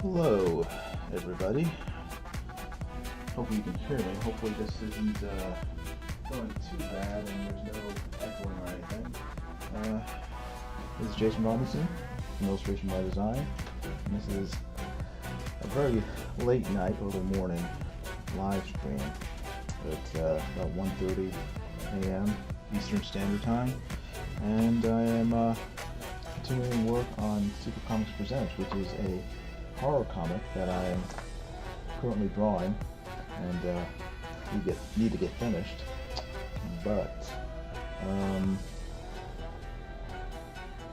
Hello, everybody. Hopefully you can hear me. Hopefully this isn't going too bad and there's no echoing or anything. This is Jason Robinson from Illustration by Design. And this is a very late night, early morning live stream at about 1:30 a.m. Eastern Standard Time. And I am continuing work on Super Comics Presents, which is a horror comic that I am currently drawing and need to get finished, but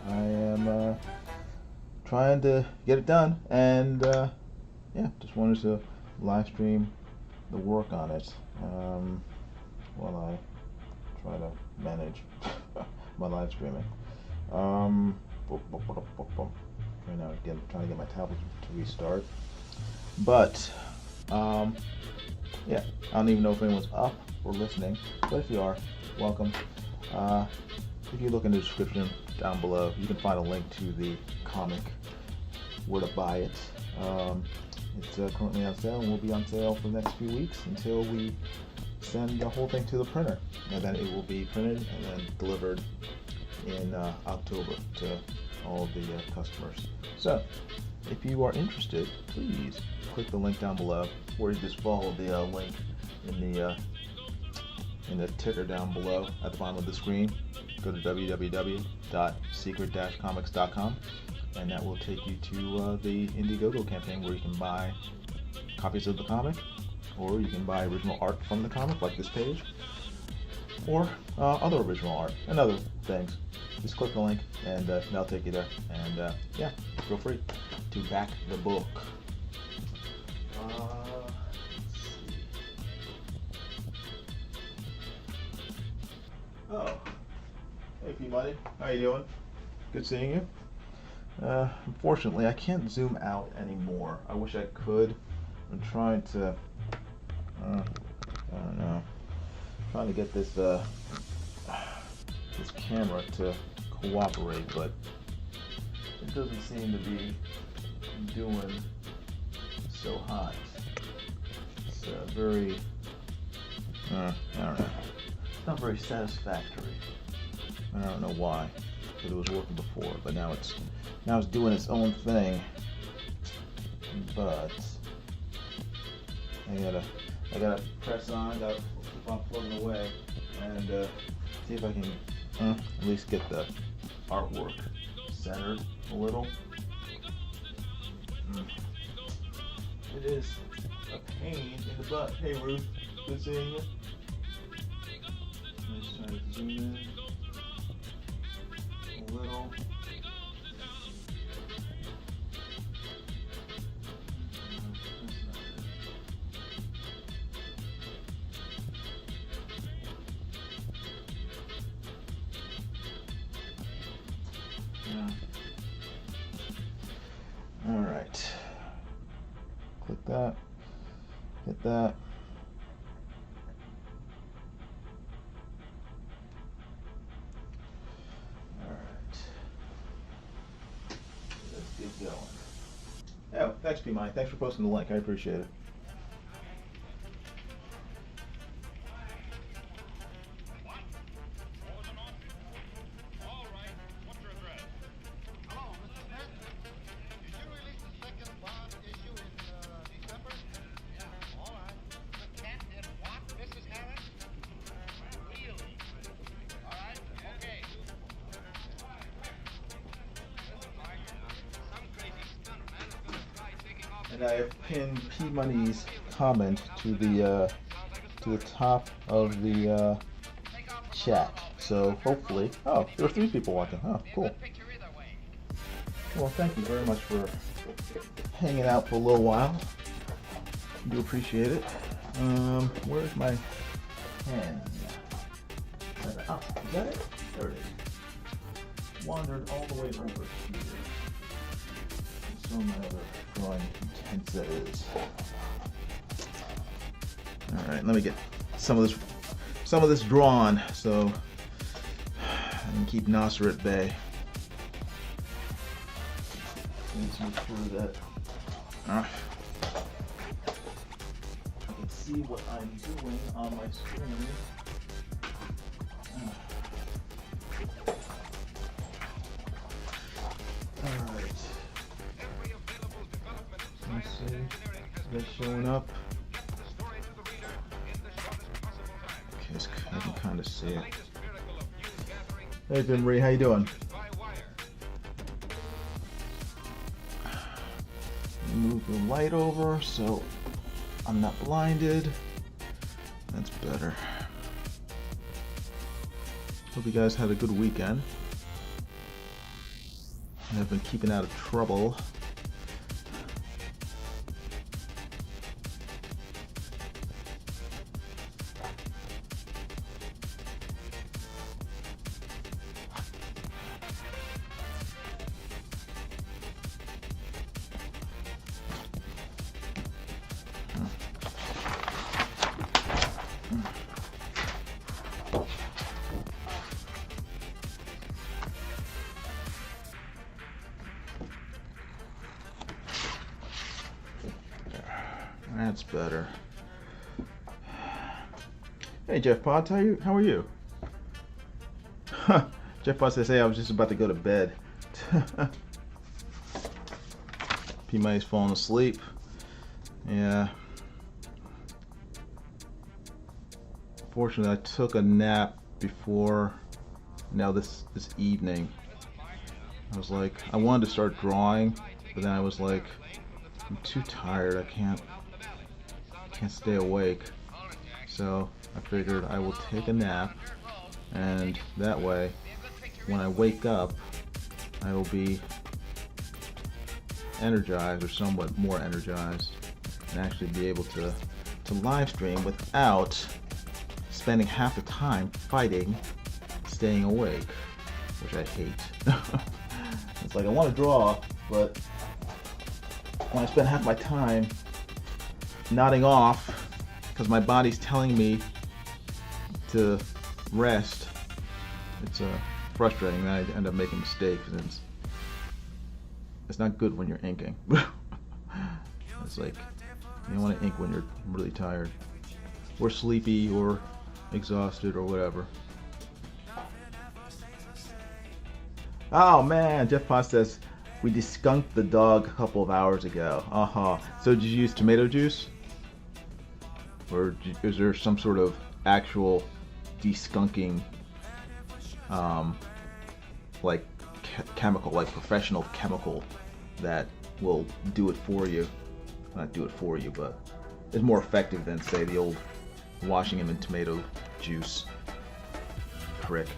I am trying to get it done, and yeah, just wanted to live stream the work on it while I try to manage my live streaming. Right now, again, trying to get my tablet to restart. But, yeah, I don't even know if anyone's up or listening. But if you are, welcome. If you look in the description down below, you can find a link to the comic, where to buy it. It's currently on sale and will be on sale for the next few weeks until we send the whole thing to the printer. And then it will be printed and then delivered in October to all of the customers. So, if you are interested, please click the link down below, or you just follow the link in the ticker down below at the bottom of the screen. Go to www.secret-comics.com, and that will take you to the Indiegogo campaign, where you can buy copies of the comic, or you can buy original art from the comic, like this page, or other original art and other things. Just click the link and that'll take you there. And yeah, feel free to back the book. Let's see. Oh, hey P-Money, how you doing? Good seeing you. Unfortunately, I can't zoom out anymore. I wish I could. I'm trying to, I don't know, trying to get this this camera to cooperate, but it doesn't seem to be doing so hot. It's very, I don't know, it's not very satisfactory. I don't know why, because it was working before, but now it's doing its own thing. But I gotta press on, gotta keep on plugging away, and see if I can at least get the artwork centered a little. It is a pain in the butt. Hey Ruth, good seeing you. Let's try to zoom in a little. All right. Click that. Hit that. All right. Let's get going. Oh, thanks, P-Mine. Thanks for posting the link. I appreciate it. And I have pinned P-Money's comment to the top of the chat. So hopefully, oh, there are 3 people watching. Oh, cool. Well, thank you very much for hanging out for a little while. I do appreciate it. Where's my pen? Oh, is that it? There it is. Wandered all the way over here. So many other drawing intense that is. All right, let me get some of this drawn so I can keep Nasser at bay. Let's make sure that I can see what I'm doing on my screen. Alright. Let's see. Is that showing up? Okay, I can kind of see it. Hey, Ben Marie, how you doing? Move the light over so I'm not blinded. That's better. Hope you guys had a good weekend. And have been keeping out of trouble. That's better. Hey Jeff Potts, how are you? Jeff Potts says, hey, I was just about to go to bed. P Money's falling asleep. Yeah. Fortunately, I took a nap before this evening. I was like, I wanted to start drawing, but then I was like, I'm too tired. I can't stay awake. So I figured I will take a nap, and that way, when I wake up, I will be energized, or somewhat more energized, and actually be able to live stream without spending half the time fighting staying awake, which I hate. It's like I want to draw, but when I spend half my time nodding off because my body's telling me to rest, it's frustrating. Then I end up making mistakes, and it's not good when you're inking. It's like you don't want to ink when you're really tired or sleepy or exhausted or whatever. Oh man, Jeff Potts says we deskunked the dog a couple of hours ago. So did you use tomato juice? Or is there some sort of actual deskunking, like chemical, like professional chemical that will do it for you? Not do it for you, but it's more effective than, say, the old washing him in tomato juice trick.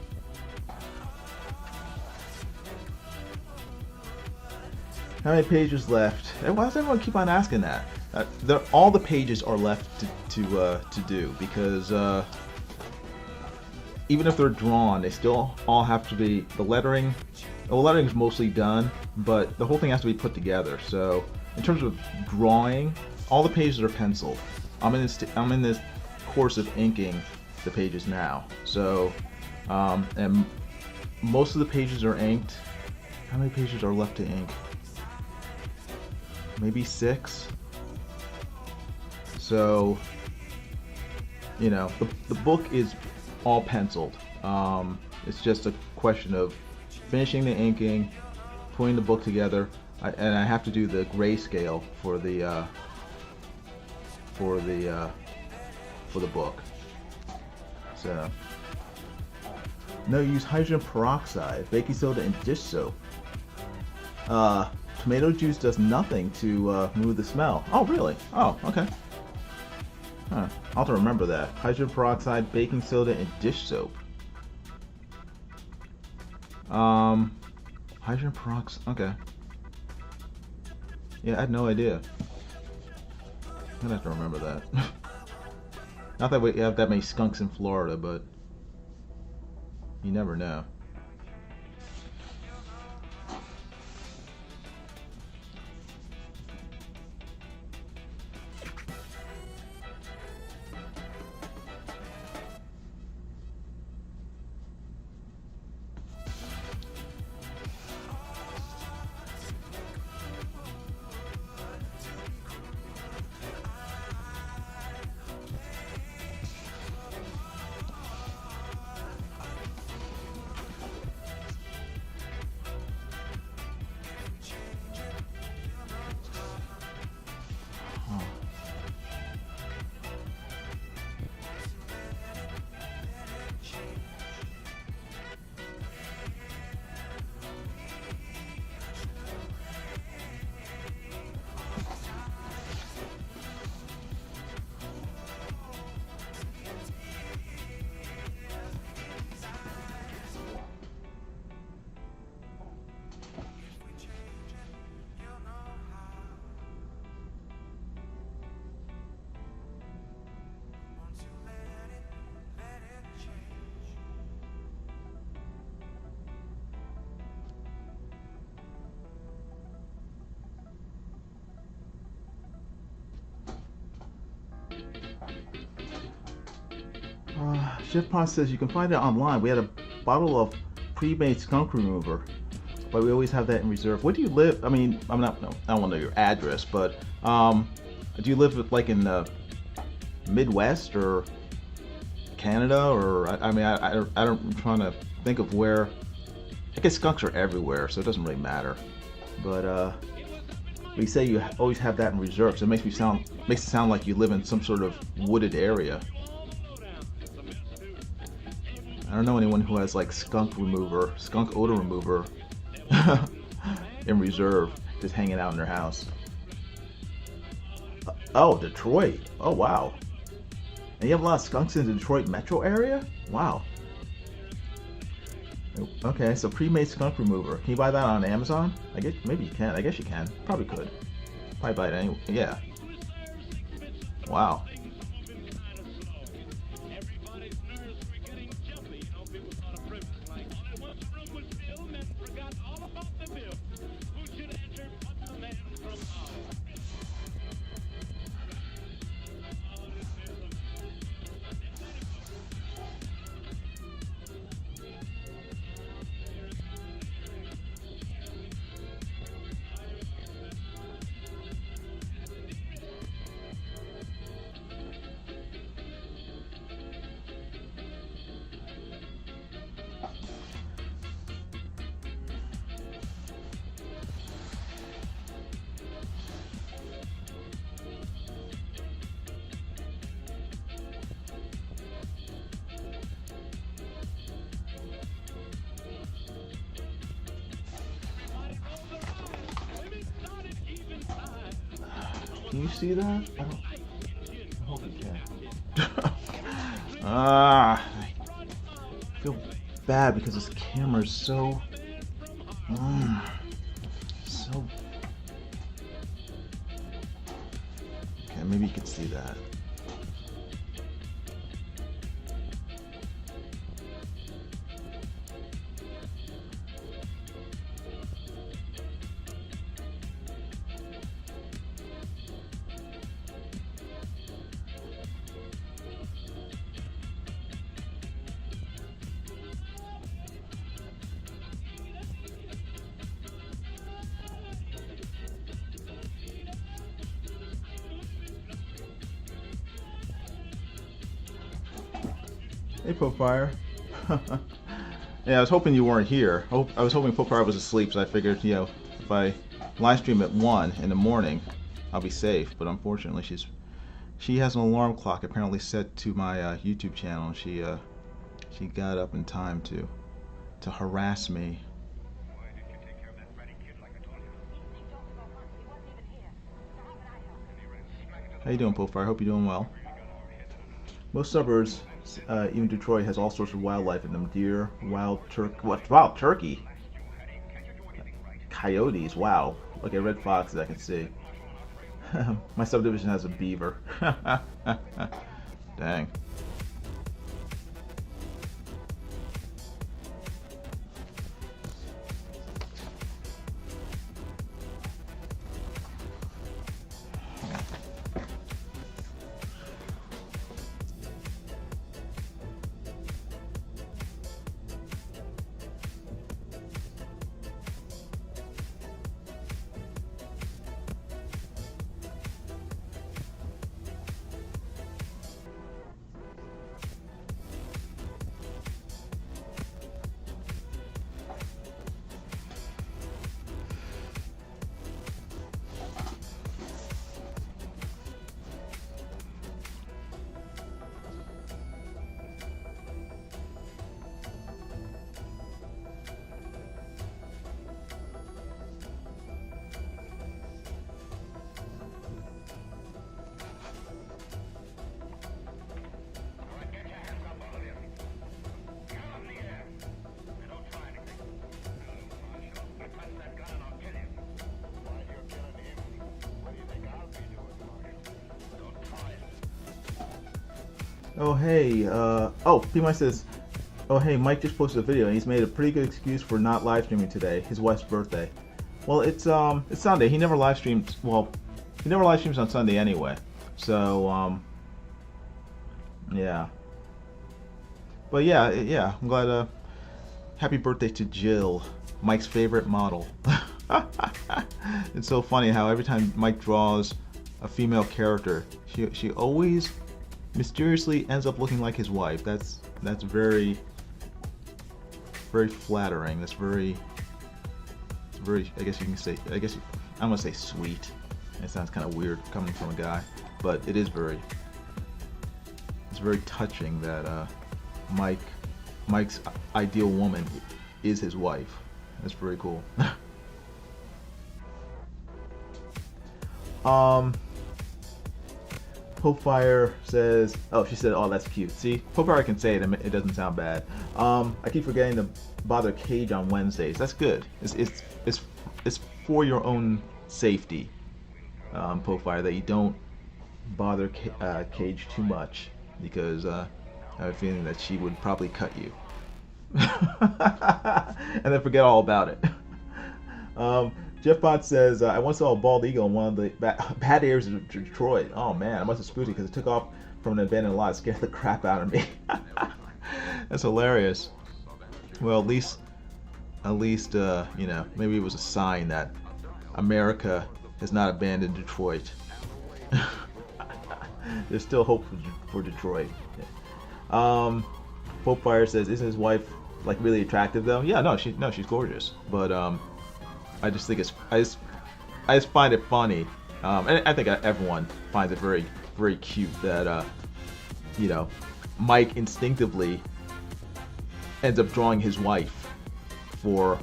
How many pages left? And why does everyone keep on asking that? All the pages are left to do, because even if they're drawn, they still all have to be, the lettering is mostly done, but the whole thing has to be put together. So in terms of drawing, all the pages are penciled. I'm in this course of inking the pages now. So and most of the pages are inked. How many pages are left to ink? Maybe 6. So, you know, the book is all penciled. It's just a question of finishing the inking, putting the book together, and I have to do the grayscale for the book. So, no, use hydrogen peroxide, baking soda, and dish soap. Tomato juice does nothing to remove the smell. Oh, really? Oh, okay. Huh. I'll have to remember that. Hydrogen peroxide, baking soda, and dish soap. Hydrogen peroxide. Okay. Yeah, I had no idea. I'm gonna have to remember that. Not that we have that many skunks in Florida, but you never know. Chef Pond says you can find it online. We had a bottle of pre-made skunk remover, but we always have that in reserve. Where do you live? I mean, I'm not. No, I don't want to know your address, but do you live like in the Midwest or Canada, or I mean, I'm trying to think of where. I guess skunks are everywhere, so it doesn't really matter. But you say you always have that in reserve, so it makes it sound like you live in some sort of wooded area. I don't know anyone who has like skunk odor remover in reserve, just hanging out in their house. Oh, Detroit. Oh, wow. And you have a lot of skunks in the Detroit metro area? Wow. Okay, so pre-made skunk remover. Can you buy that on Amazon? I guess maybe you can. I guess you can. Probably could. Probably buy it anyway. Yeah. Wow. Can you see that? I hope you can. I feel bad because this camera is so okay, maybe you can see that. Hey, Popefire. Yeah, I was hoping you weren't here. I was hoping Popefire was asleep, so I figured, you know, if I live stream at 1 in the morning, I'll be safe. But unfortunately, she has an alarm clock apparently set to my YouTube channel. She got up in time to harass me. How you doing, Popefire? I hope you're doing well. Most suburbs, even Detroit, has all sorts of wildlife in them. Deer, wild turkey, coyotes, wow. Okay, red foxes I can see. My subdivision has a beaver. Dang. Oh hey, P-Mike says, oh hey, Mike just posted a video and he's made a pretty good excuse for not live streaming today, his wife's birthday. Well, it's Sunday. He never live streams. Well, he never live streams on Sunday anyway. So yeah. But yeah, I'm glad. Happy birthday to Jill, Mike's favorite model. It's so funny how every time Mike draws a female character, she always mysteriously ends up looking like his wife. That's very flattering. That's very I guess you can say, I'm gonna say sweet. It sounds kind of weird coming from a guy, but it is very touching that Mike's ideal woman is his wife. That's very cool. Popefire says, oh, she said, oh, that's cute. See, Popefire can say it, it doesn't sound bad. I keep forgetting to bother Cage on Wednesdays. That's good. It's for your own safety, Popefire, that you don't bother Cage too much, because I have a feeling that she would probably cut you. And then forget all about it. Jeff Bott says, I once saw a bald eagle in one of the bad areas of Detroit. Oh man, I must have spooked it because it took off from an abandoned lot. It scared the crap out of me. That's hilarious. Well, at least, you know, maybe it was a sign that America has not abandoned Detroit. There's still hope for Detroit. Popefire says, isn't his wife like really attractive though? Yeah, no, she's gorgeous. But I just think I just find it funny, and I think everyone finds it very, very cute that you know, Mike instinctively ends up drawing his wife for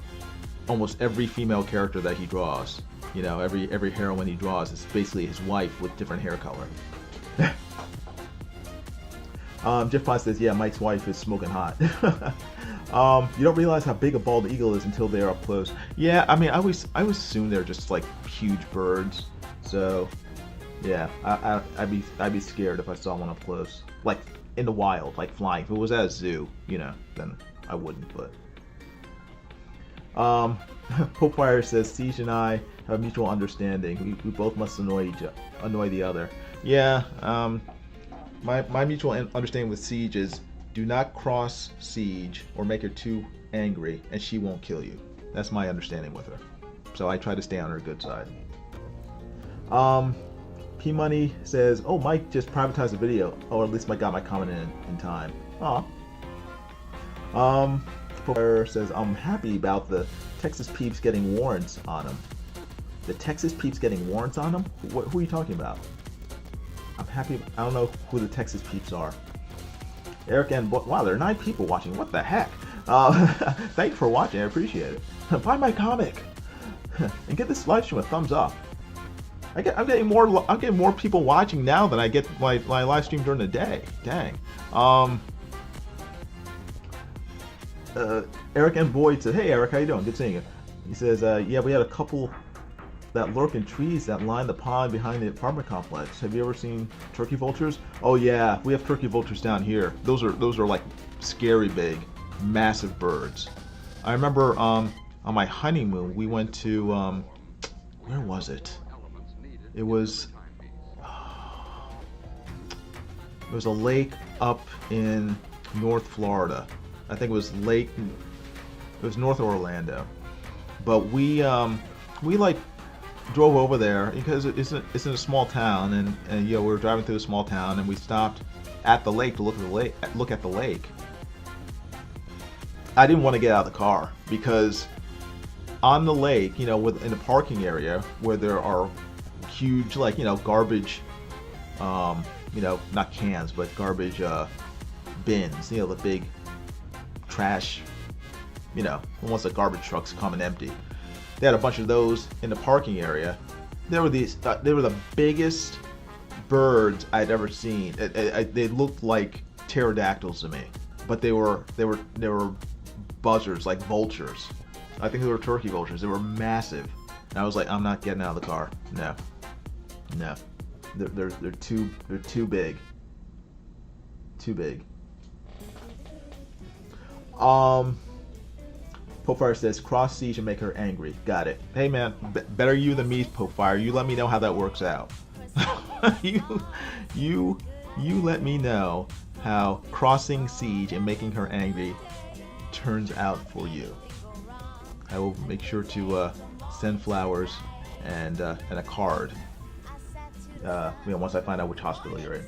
almost every female character that he draws. You know, every heroine he draws is basically his wife with different hair color. Jeff Pond says, yeah, Mike's wife is smoking hot. You don't realize how big a bald eagle is until they're up close. Yeah, I mean, I always assume they're just like huge birds. So, yeah, I'd be scared if I saw one up close, like in the wild, like flying. If it was at a zoo, you know, then I wouldn't. But Popefire says, Siege and I have a mutual understanding. We both must annoy the other. Yeah. My mutual understanding with Siege is, do not cross Siege or make her too angry, and she won't kill you. That's my understanding with her. So I try to stay on her good side. P Money says, oh, Mike just privatized the video. Oh, at least Mike got my comment in time. Aw. Popefire says, I'm happy about the Texas peeps getting warrants on them. The Texas peeps getting warrants on them? Who are you talking about? I'm happy. I don't know who the Texas peeps are. Eric and wow, there are 9 people watching. What the heck? Thank you for watching. I appreciate it. Buy my comic and get this live stream a thumbs up. I'm getting more people watching now than I get my live stream during the day. Dang. Eric and Boyd said, "Hey Eric, how you doing? Good seeing you." He says, "Yeah, we had a couple that lurk in trees that line the pond behind the apartment complex. Have you ever seen turkey vultures?" Oh yeah, we have turkey vultures down here. Those are like scary big, massive birds. I remember on my honeymoon we went to where was it? It was a lake up in North Florida. I think it was North Orlando. But we like drove over there because it's in a small town, and you know, we were driving through a small town, and we stopped at the lake to look at the lake. I didn't want to get out of the car because on the lake, you know, in the parking area where there are huge, like, you know, garbage, you know, not cans, but garbage bins, you know, the big trash, you know, once the garbage trucks come and empty. They had a bunch of those in the parking area. They were the biggest birds I'd ever seen. They looked like pterodactyls to me, but they were buzzards, like vultures. I think they were turkey vultures. They were massive. And I was like, I'm not getting out of the car. No. They're too big. Too big. Popefire says, cross Siege and make her angry. Got it. Hey man, better you than me, Popefire. You let me know how that works out. you let me know how crossing Siege and making her angry turns out for you. I will make sure to send flowers and a card. Once I find out which hospital you're in.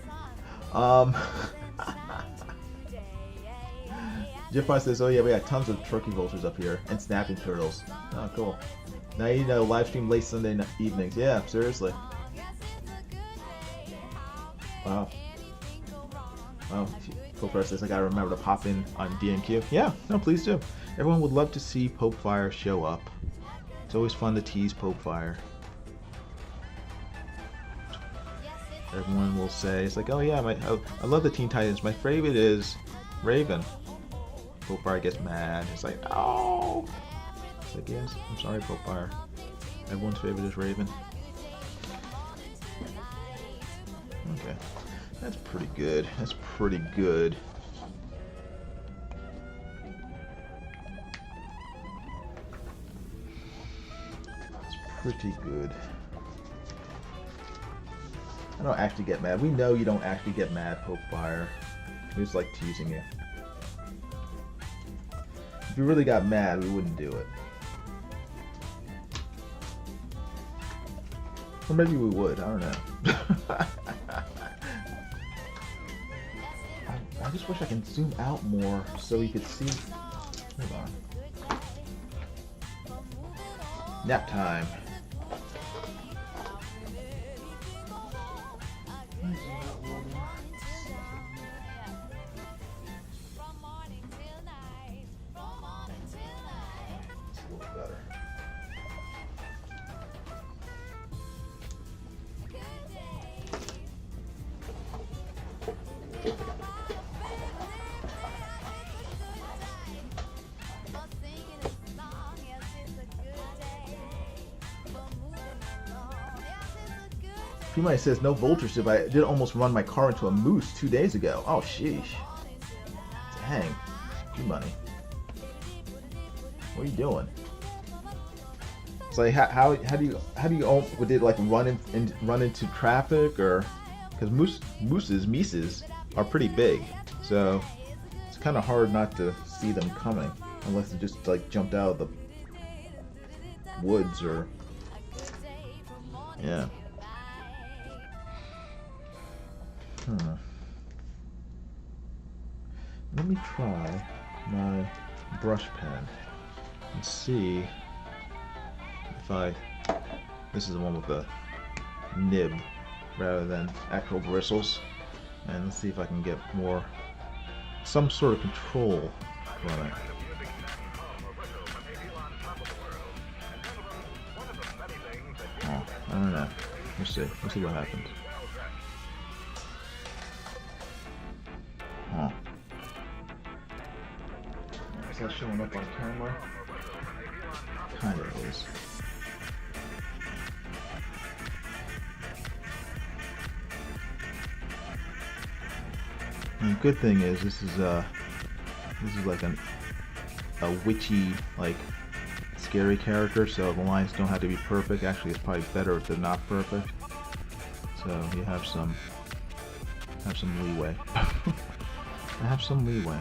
Jeff says, "Oh yeah, we got tons of turkey vultures up here and snapping turtles." Oh, cool. Now you know, live stream late Sunday evenings. Yeah, seriously. Wow. Well, Pope says I gotta remember to pop in on DNQ. Yeah, no, please do. Everyone would love to see Pope Fire show up. It's always fun to tease Pope Fire. Everyone will say, it's like, oh yeah, I love the Teen Titans. My favorite is Raven. Pope Fire gets mad. It's like, oh. It's like, yes, I'm sorry, Pope Fire. Everyone's favorite is Raven. Okay. That's pretty good. That's pretty good. That's pretty good. I don't actually get mad. We know you don't actually get mad, Pope Fire. We just like teasing you. If you really got mad, we wouldn't do it. Or maybe we would. I don't know. I just wish I can zoom out more so you could see. Hold on. Nap time. P-Mike says, no vultures if I did almost run my car into a moose 2 days ago. Oh, sheesh. Dang. P-Money. What are you doing? It's like, how do you, would it like run into traffic, or, because mooses are pretty big, so it's kind of hard not to see them coming, unless they just like jumped out of the woods, or, yeah. Let me try my brush pen and see if this is the one with the nib rather than actual bristles, and let's see if I can get some sort of control from it. Oh, I don't know. Let's see what happens. Huh. Is that showing up on camera? Kind of is. And the good thing is this is like a witchy, like scary character, so the lines don't have to be perfect. Actually, it's probably better if they're not perfect. So you have some leeway. I have some leeway.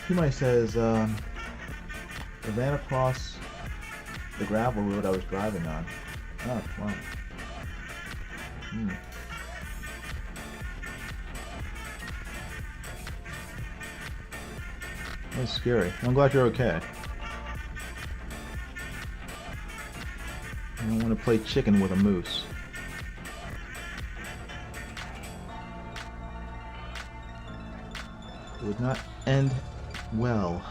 P-Mike says, I ran across the gravel road I was driving on. Oh, wow. That's scary. I'm glad you're okay. I don't want to play chicken with a moose. It would not end well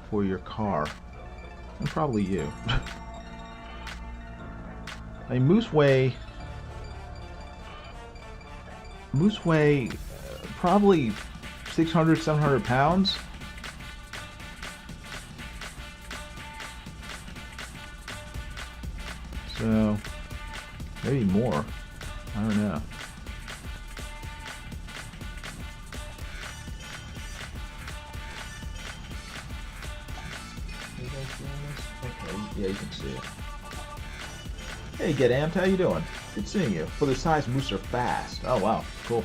for your car. And probably you. I mean, moose weigh probably 600, 700 pounds. So, maybe more. I don't know. Okay, yeah, you can see it. Hey, Get Amped, how you doing? Good seeing you. For the size, moose are fast. Oh, wow, cool.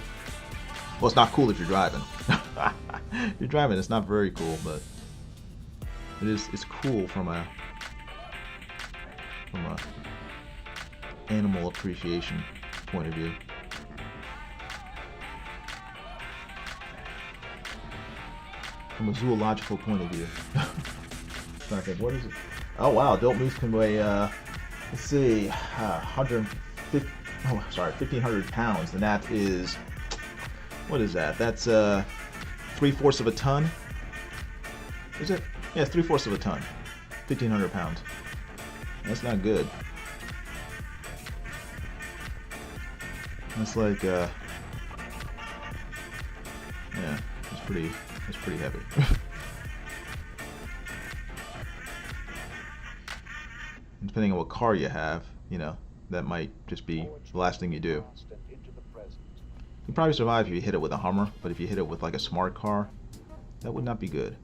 Well, it's not cool if you're driving. If you're driving, it's not very cool, but it's cool from a animal appreciation point of view. From a zoological point of view. Trying to think, what is it? Oh wow, adult moose can weigh let's see, 1,500 pounds, and that is, what is that? That's 3/4 of a ton. Is it? Yeah, it's 3/4 of a ton. 1,500 pounds. That's not good. That's like yeah, it's pretty heavy. Depending on what car you have, you know, that might just be the last thing you do. You probably survive if you hit it with a Hummer, but if you hit it with like a smart car, that would not be good.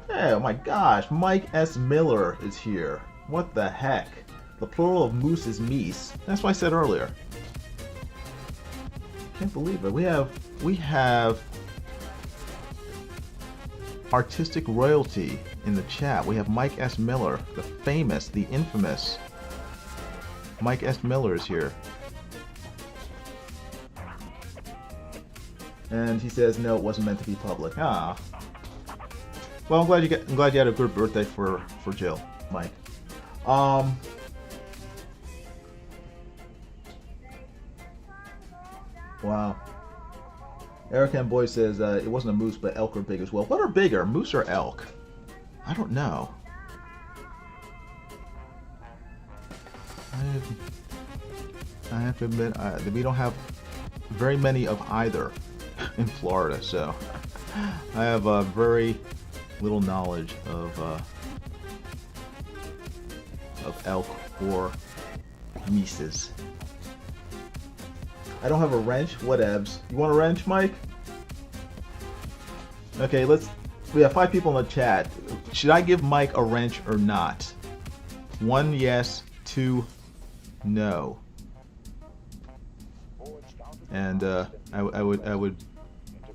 Hey, oh my gosh, Mike S. Miller is here. What the heck? The plural of moose is meese. That's what I said earlier. Can't believe it. We have artistic royalty in the chat. We have Mike S. Miller, the famous, the infamous Mike S. Miller is here. And he says, no, it wasn't meant to be public. Ah. Well, I'm glad you had a good birthday for Jill, Mike. Wow. Eric and Boy says it wasn't a moose, but elk are big as well. What are bigger, moose or elk? I don't know. I have to admit we don't have very many of either in Florida, so I have very little knowledge of elk or meeses. I don't have a wrench. Whatevs. You want a wrench, Mike? Okay, we have 5 people in the chat. Should I give Mike a wrench or not? 1 yes, 2 no. And I would,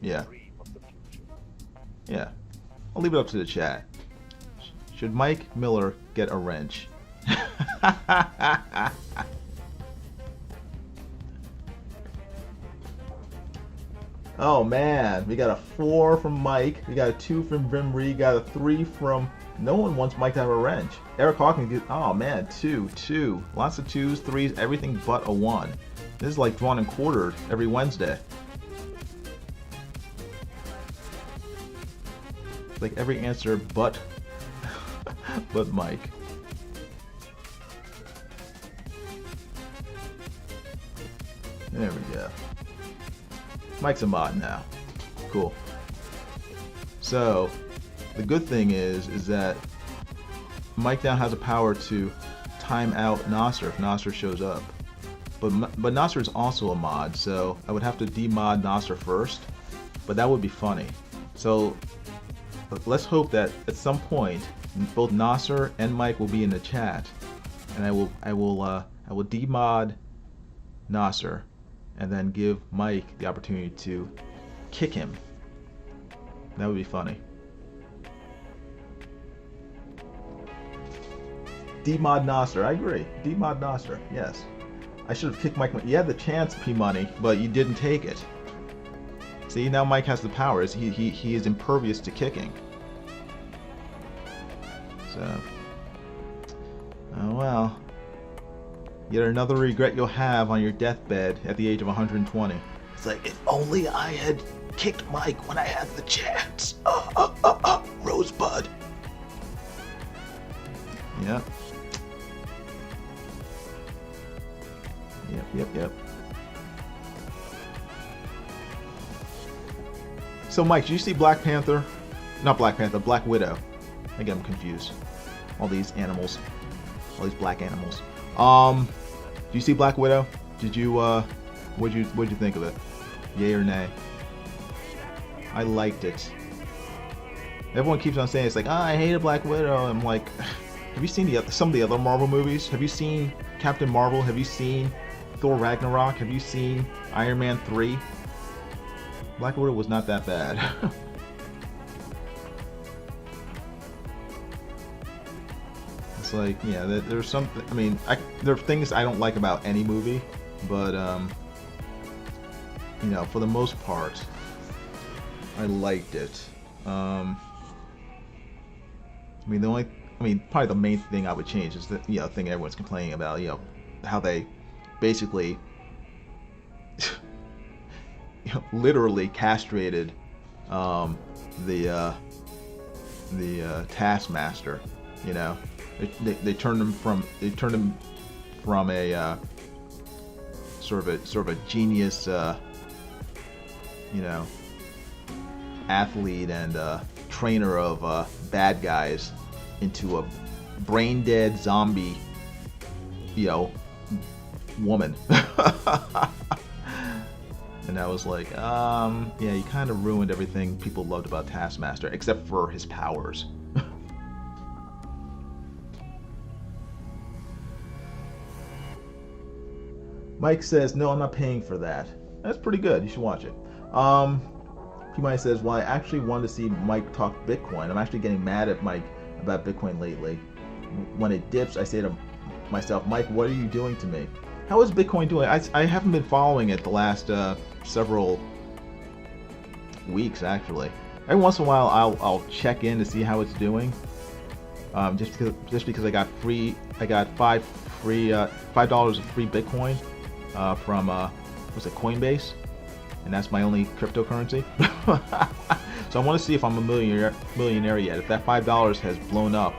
yeah. Yeah. I'll leave it up to the chat. Should Mike Miller get a wrench? Oh man, we got a 4 from Mike, we got a 2 from Brimree, got a 3 from... No one wants Mike to have a wrench. Eric Hawkins, oh man, 2. Lots of 2s, 3s, everything but a 1. This is like drawn and quartered every Wednesday. It's like every answer but but Mike. There we go. Mike's a mod now. Cool. So, the good thing is that Mike now has the power to time out Nasser if Nasser shows up. But Nasser is also a mod, so I would have to demod Nasser first. But that would be funny. So, let's hope that at some point both Nasser and Mike will be in the chat, and I will demod Nasser, and then give Mike the opportunity to kick him. That would be funny. Demod Nasser, I agree. Demod Nasser, yes. I should have kicked Mike. You had the chance, P-Money, but you didn't take it. See, now Mike has the powers. He is impervious to kicking. So, oh well. Yet another regret you'll have on your deathbed at the age of 120. It's like, if only I had kicked Mike when I had the chance. Rosebud. Yep. Yep. So, Mike, did you see Black Panther? Not Black Panther, Black Widow. I get them confused. All these animals. All these black animals. Did you see Black Widow? Did you, what'd you think of it? Yay or nay? I liked it. Everyone keeps on saying it's like, I hated Black Widow. I'm like, have you seen some of the other Marvel movies? Have you seen Captain Marvel? Have you seen Thor Ragnarok? Have you seen Iron Man 3? Black Widow was not that bad. It's like, yeah, there's something. I mean, there are things I don't like about any movie, but you know, for the most part, I liked it. I mean, probably the main thing I would change is the, you know, thing everyone's complaining about, you know, how they basically, you know, literally castrated the Taskmaster. You know, they turned him from a sort of a genius, you know, athlete and trainer of bad guys into a brain dead zombie, you know, woman. And I was like, yeah, you kind of ruined everything people loved about Taskmaster, except for his powers. Mike says, no, I'm not paying for that. That's pretty good. You should watch it. P-Mike says, well, I actually wanted to see Mike talk Bitcoin. I'm actually getting mad at Mike about Bitcoin lately. When it dips, I say to myself, Mike, what are you doing to me? How is Bitcoin doing? I haven't been following it the last several weeks, actually. Every once in a while, I'll check in to see how it's doing. Just because I got $5 of free Bitcoin from what's it, Coinbase, and that's my only cryptocurrency. So I want to see if I'm a millionaire yet. If that $5 has blown up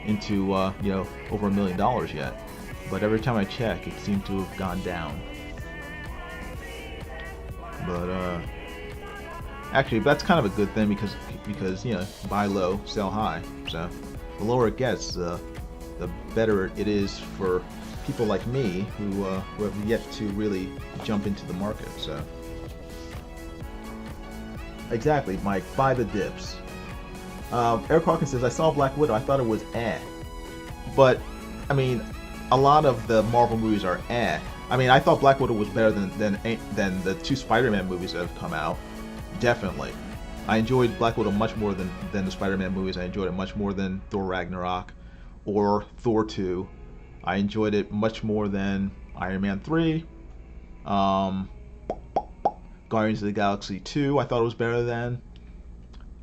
into you know, over $1 million yet. But every time I check, it seemed to have gone down. But actually, that's kind of a good thing because you know, buy low, sell high. So the lower it gets, the better it is for people like me who have yet to really jump into the market. So exactly, Mike, buy the dips. Eric Hawkins says, I saw Black Widow. I thought it was but I mean, a lot of the Marvel movies are I mean, I thought Black Widow was better than the two Spider-Man movies that have come out. Definitely. I enjoyed Black Widow much more than the Spider-Man movies. I enjoyed it much more than Thor Ragnarok or Thor 2. I enjoyed it much more than Iron Man 3. Guardians of the Galaxy 2, I thought it was better than.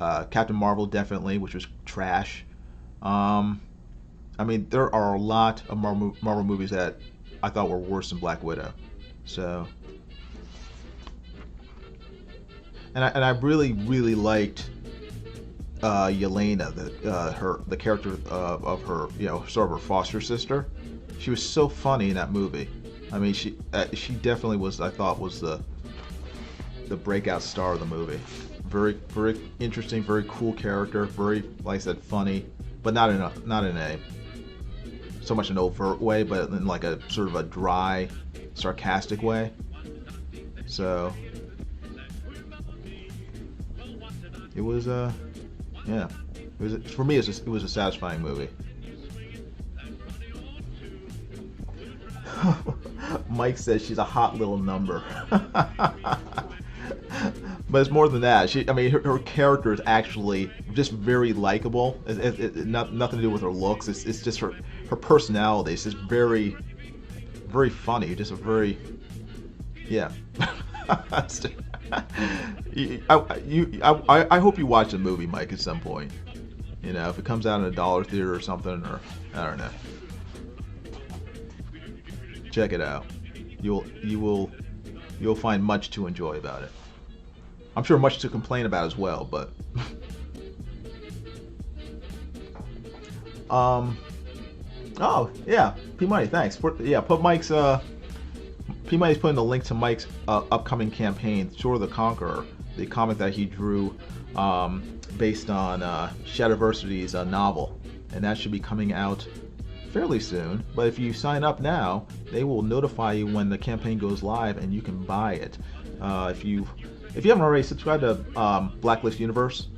Captain Marvel, definitely, which was trash. I mean, there are a lot of Marvel movies that I thought were worse than Black Widow. So, and I really liked Yelena, the character of her, you know, sort of her foster sister. She was so funny in that movie. I mean, she definitely was. I thought was the breakout star of the movie. Very interesting, very cool character. Very, like I said, funny, but not in a so much an overt way, but in like a sort of a dry, sarcastic way. So it was yeah, it was, for me it was a satisfying movie. Mike says she's a hot little number. But it's more than that. I mean, her character is actually just very likable. Nothing to do with her looks. It's just her personality. It's just very funny. Just a very, yeah. I hope you watch the movie, Mike, at some point. You know, if it comes out in a dollar theater or something, or I don't know. check it out. You'll find much to enjoy about it. I'm sure much to complain about as well, but oh yeah, P Money, thanks. Put Mike's P Money's putting the link to Mike's upcoming campaign, Sword of the Conqueror, the comic that he drew based on Shadowversity's novel, and that should be coming out fairly soon. But if you sign up now, they will notify you when the campaign goes live, and you can buy it. If you haven't already, subscribe to Blacklist Universe.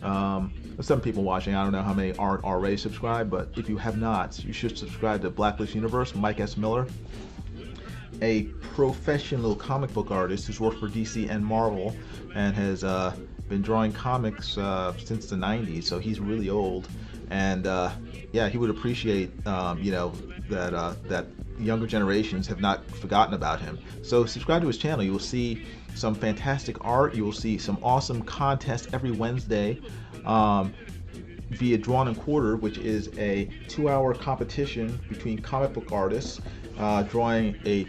There's some people watching. I don't know how many aren't already subscribed, but if you have not, you should subscribe to Blacklist Universe. Mike S. Miller, a professional comic book artist who's worked for DC and Marvel, and has been drawing comics since the 90s, so he's really old. And yeah, he would appreciate that younger generations have not forgotten about him. So subscribe to his channel. You will see some fantastic art. You will see some awesome contests every Wednesday via Drawn and Quartered, which is a 2-hour competition between comic book artists drawing a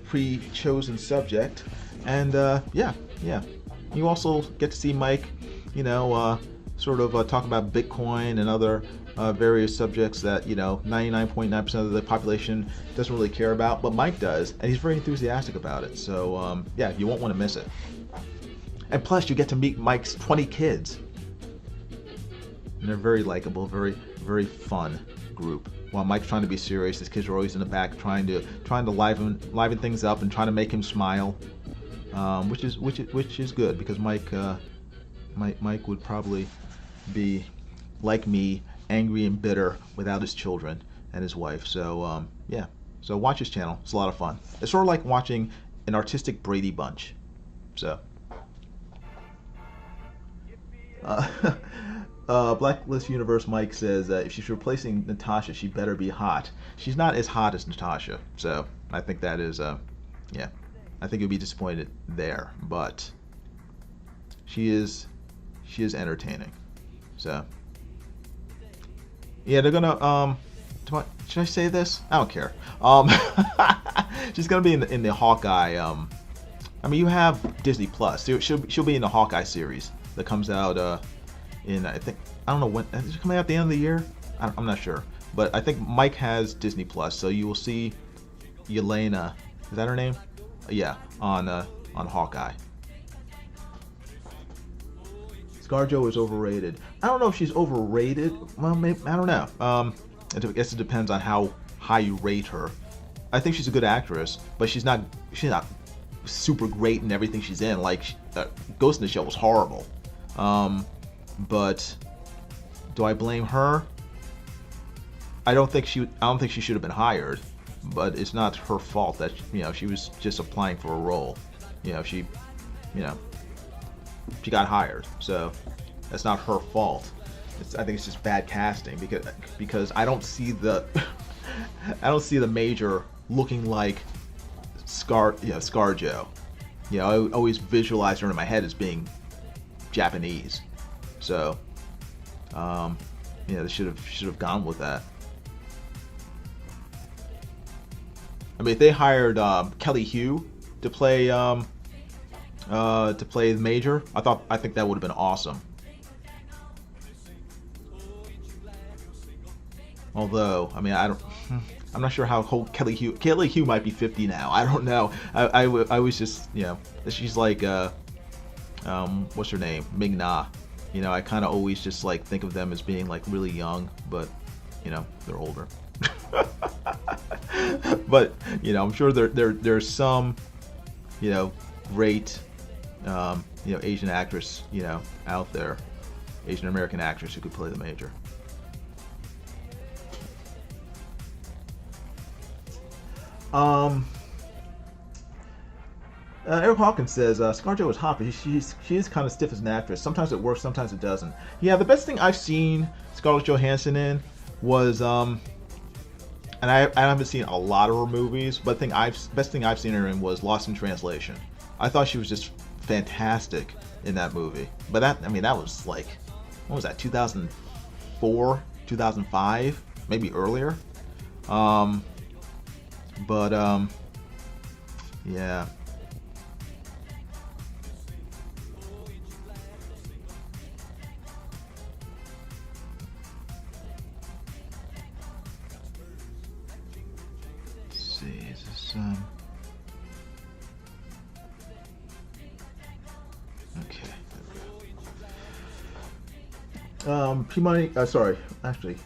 pre-chosen subject. And yeah. You also get to see Mike, sort of talk about Bitcoin and other various subjects that 99.9% of the population doesn't really care about, but Mike does, and he's very enthusiastic about it. So yeah, you won't want to miss it. And plus, you get to meet Mike's 20 kids, and they're very likable, very, very fun group. While Mike's trying to be serious, his kids are always in the back trying to liven things up and trying to make him smile, which is good, because Mike would probably be like me, angry and bitter without his children and his wife. So yeah, so watch his channel. It's a lot of fun. It's sort of like watching an artistic Brady Bunch. So Blacklist Universe Mike says if she's replacing Natasha, she better be hot. She's not as hot as Natasha, so I think that is yeah, I think you'll be disappointed there, but she is entertaining. So yeah, they're gonna should I say this? I don't care. She's gonna be in the Hawkeye. I mean, you have Disney Plus. She'll be in the Hawkeye series that comes out in, I don't know when. Is it coming out at the end of the year? I'm not sure, but I think Mike has Disney Plus, so you will see Yelena. Is that her name? Yeah, on Hawkeye. ScarJo is overrated. I don't know if she's overrated. Well, maybe, I don't know. I guess it depends on how high you rate her. I think she's a good actress, but she's not super great in everything she's in. Like Ghost in the Shell was horrible. But do I blame her? I don't think she should have been hired, but it's not her fault that she was just applying for a role. She got hired, so that's not her fault. I think it's just bad casting because I don't see the Major looking like ScarJo. I always visualize her in my head as being Japanese, so they should have gone with that. I mean, if they hired Kelly Hu to play the Major, I think that would have been awesome. Although, I mean, I'm not sure how old Kelly Hu might be 50 now. I don't know. I was just, she's like, what's her name? Ming-Na. I kind of always just like think of them as being like really young, but they're older. But I'm sure there's some great Asian actress out there, Asian American actress who could play the Major. Eric Hawkins says ScarJo is hot, but she is kind of stiff as an actress. Sometimes it works, sometimes it doesn't. Yeah, the best thing I've seen Scarlett Johansson in was and I haven't seen a lot of her movies, but best thing I've seen her in was Lost in Translation. I thought she was just fantastic in that movie. But that was like, what was that, 2004, 2005, maybe earlier. But yeah. Let's see, is this okay. P-Money, sorry, actually,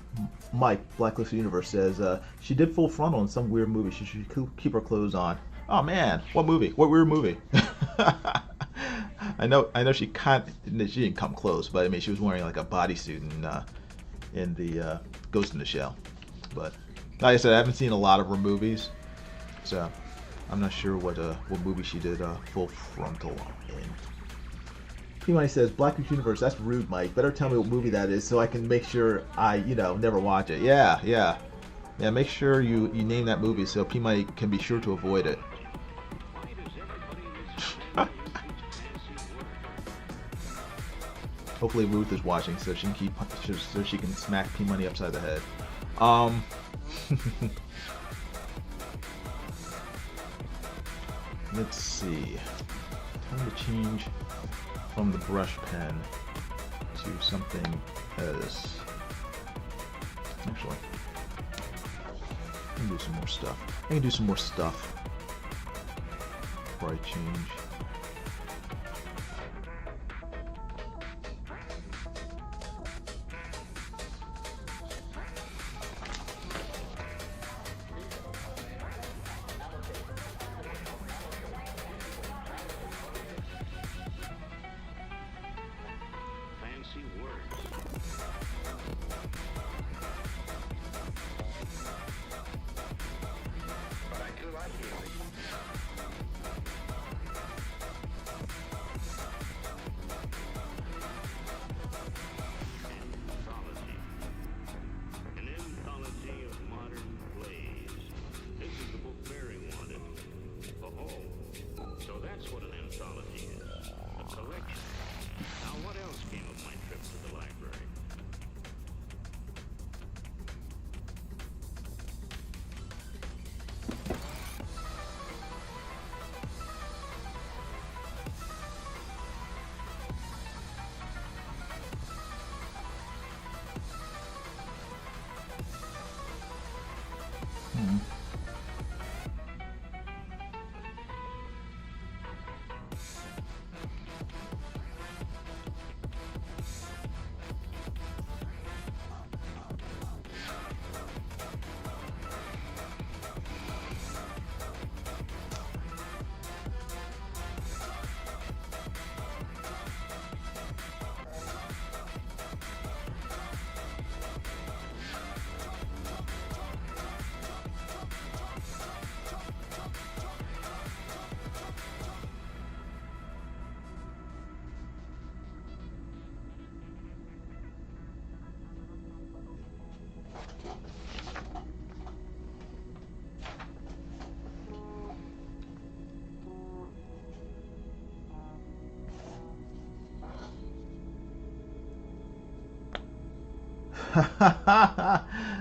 Mike, Blacklisted Universe says she did full frontal in some weird movie. She should keep her clothes on. Oh man, what movie? What weird movie? I know she didn't come close, but I mean she was wearing like a bodysuit in the Ghost in the Shell. But like I said, I haven't seen a lot of her movies, so I'm not sure what movie she did full frontal in. P-Money says, Blacklisted Universe, that's rude, Mike. Better tell me what movie that is so I can make sure I, never watch it. Yeah, make sure you name that movie so P-Money can be sure to avoid it. Hopefully Ruth is watching so she can smack P-Money upside the head. Let's see. Time to change from the brush pen to something else. Actually, I can do some more stuff. Before I change.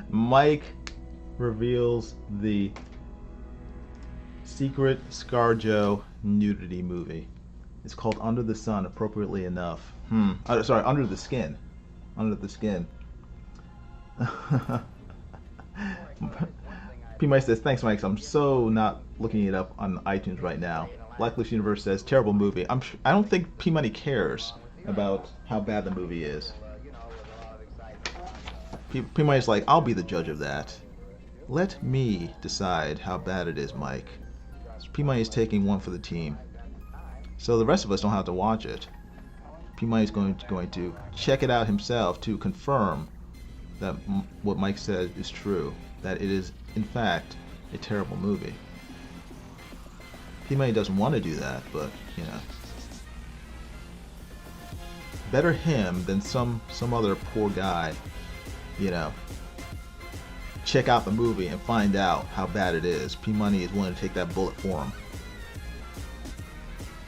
Mike reveals the secret ScarJo nudity movie. It's called Under the Sun, appropriately enough. Sorry, Under the Skin. Under the Skin. P. Mike says, thanks, Mike. I'm so not looking it up on iTunes right now. Blacklisted Universe says, terrible movie. I don't think P. Money cares about how bad the movie is. P. Money's like, I'll be the judge of that. Let me decide how bad it is, Mike. So P. Money is taking one for the team. So the rest of us don't have to watch it. P. Money is going to check it out himself to confirm that what Mike said is true. That it is, in fact, a terrible movie. P. Money doesn't want to do that, but, better him than some other poor guy, check out the movie and find out how bad it is. P. Money is willing to take that bullet for him.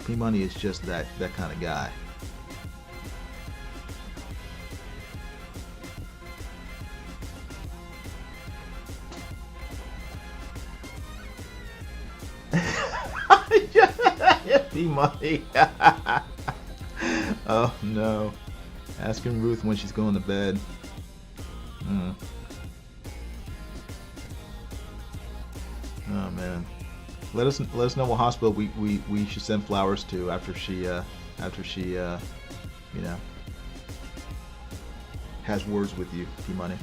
P. Money is just that kind of guy. P-Money. Oh no. Asking Ruth when she's going to bed. Oh man. Let us know what hospital we should send flowers to after she you know, has words with you, P-Money.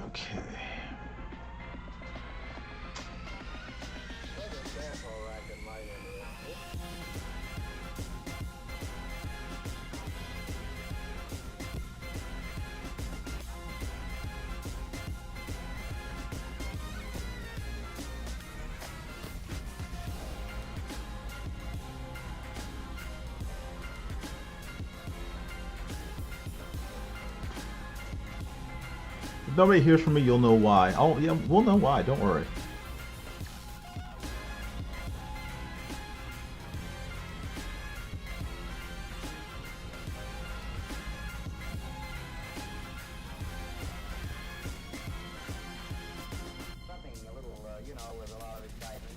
Okay. If nobody hears from me, you'll know why. Oh, yeah, we'll know why. Don't worry. Something a little, you know, with a lot of excitement.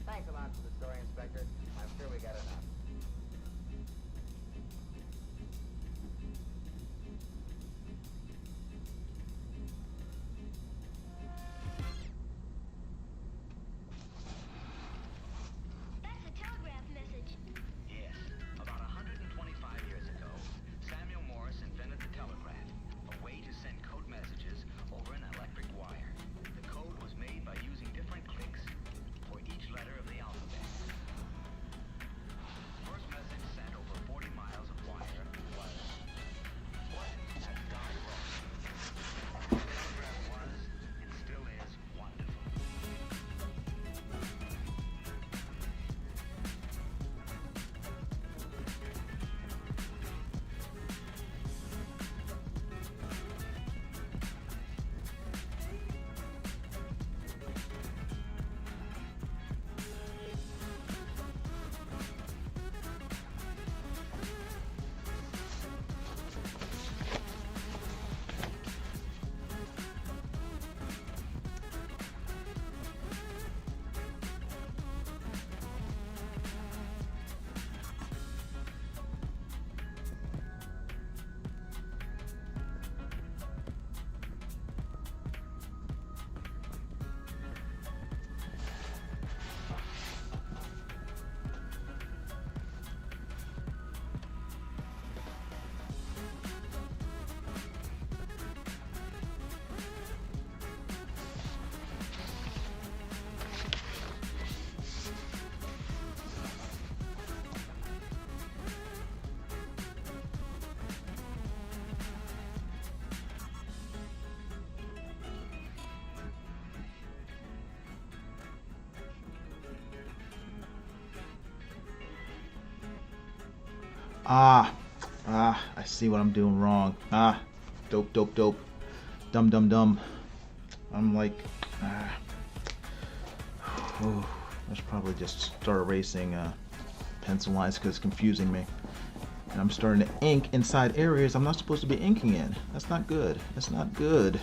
Thanks a lot for the story, Inspector. I'm sure we got enough. That's a telegraph message. Yes. About 125 years ago, Samuel Morse invented the telegraph, a way to send code messages over an electric wire. The code was made by using different clicks for each letter of the alphabet. First message sent over 40 miles of wire was what at God wrote. The telegraph was, and still is, wonderful. I see what I'm doing wrong. Dope. Dumb. I'm like, I should probably just start erasing pencil lines because it's confusing me. And I'm starting to ink inside areas I'm not supposed to be inking in. That's not good. That's not good.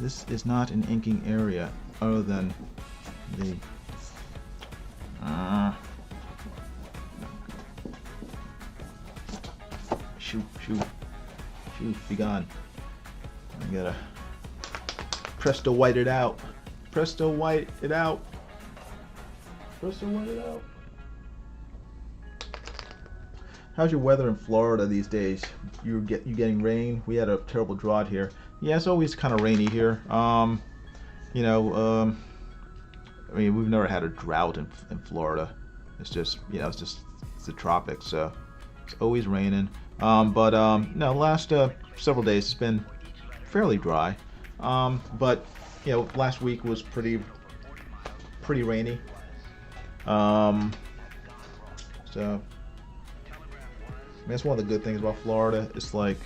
This is not an inking area. other than the shoot, be gone. I gotta presto white it out. Presto white it out. Presto white it out. How's your weather in Florida these days? You getting rain? We had a terrible drought here. Yeah, it's always kind of rainy here. You know, I mean, we've never had a drought in Florida. It's just, you know, it's the tropics, so it's always raining. No, last several days it's been fairly dry. But you know, last week was pretty rainy. So that's one of the good things about Florida. It's like,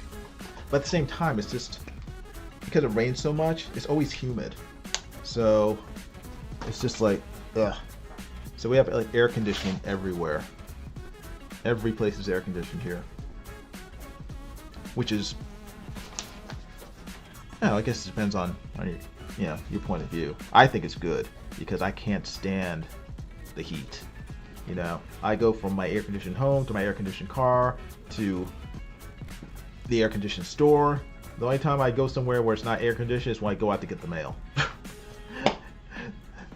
but at the same time, it's just because it rains so much, it's always humid. So it's just like, ugh. So we have like air conditioning everywhere. Every place is air conditioned here, which is, I guess it depends on your point of view. I think it's good because I can't stand the heat. You know, I go from my air conditioned home to my air conditioned car to the air conditioned store. The only time I go somewhere where it's not air conditioned is when I go out to get the mail.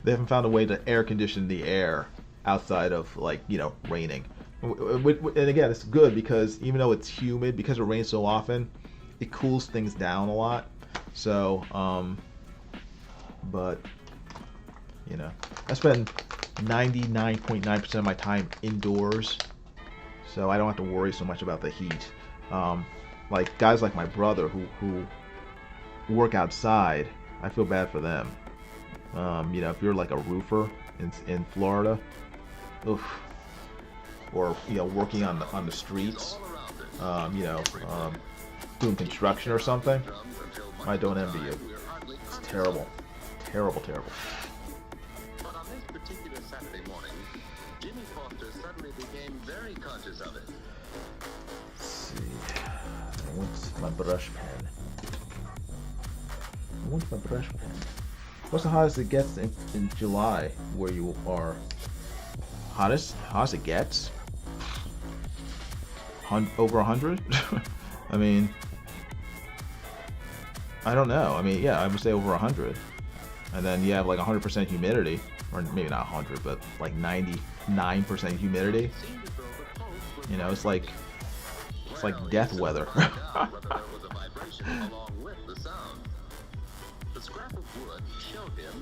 They haven't found a way to air condition the air outside of, like, you know, raining. And again, it's good because even though it's humid, because it rains so often, it cools things down a lot. So, but, you know, I spend 99.9% of my time indoors, so I don't have to worry so much about the heat. Like guys like my brother who work outside, I feel bad for them. You know, if you're like a roofer in Florida, oof, or you know, working on the streets, you know, doing construction or something, I don't envy you. It's terrible, terrible, terrible. But on this particular Saturday morning, Jimmy Foster suddenly became very conscious of it. Let's see. I want my brush pen. I want my brush pen. What's the hottest it gets in July where you are? Hottest it gets? Over 100? I mean, I don't know. I mean, yeah, I would say over 100. And then you have like 100% humidity, or maybe not 100, but like 99% humidity. You know, it's like death weather.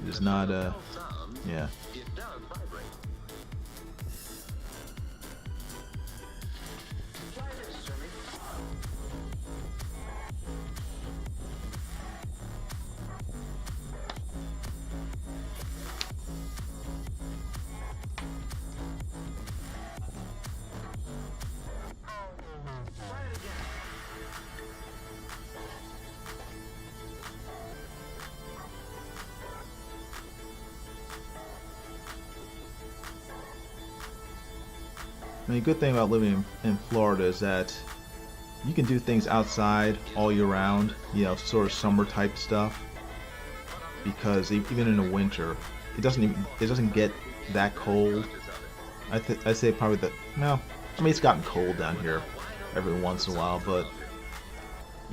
It's not yeah. I mean, the good thing about living in Florida is that you can do things outside all year round, you know, sort of summer type stuff. Because even in the winter, it doesn't get that cold. I'd say probably that. Well, I mean, it's gotten cold down here every once in a while, but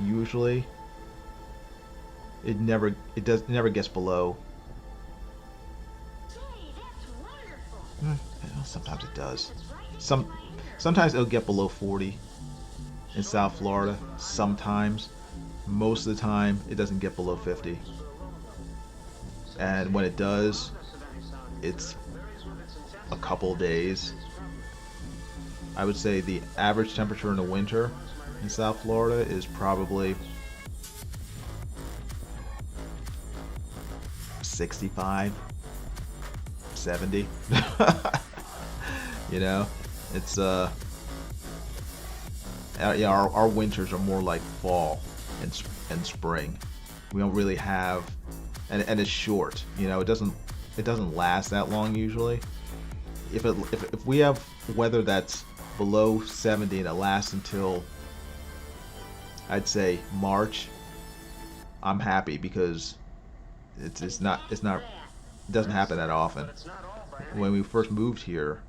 usually it never gets below. Hey, that's wonderful. Sometimes it does. Sometimes it'll get below 40 in South Florida. Sometimes, most of the time, it doesn't get below 50. And when it does, it's a couple days. I would say the average temperature in the winter in South Florida is probably 65, 70. You know, it's yeah, our winters are more like fall and spring. We don't really have, and it's short. You know, it doesn't last that long usually. If we have weather that's below 70 and it lasts until, I'd say, March, I'm happy because it's not It doesn't happen that often. But it's not all by any When we first moved here,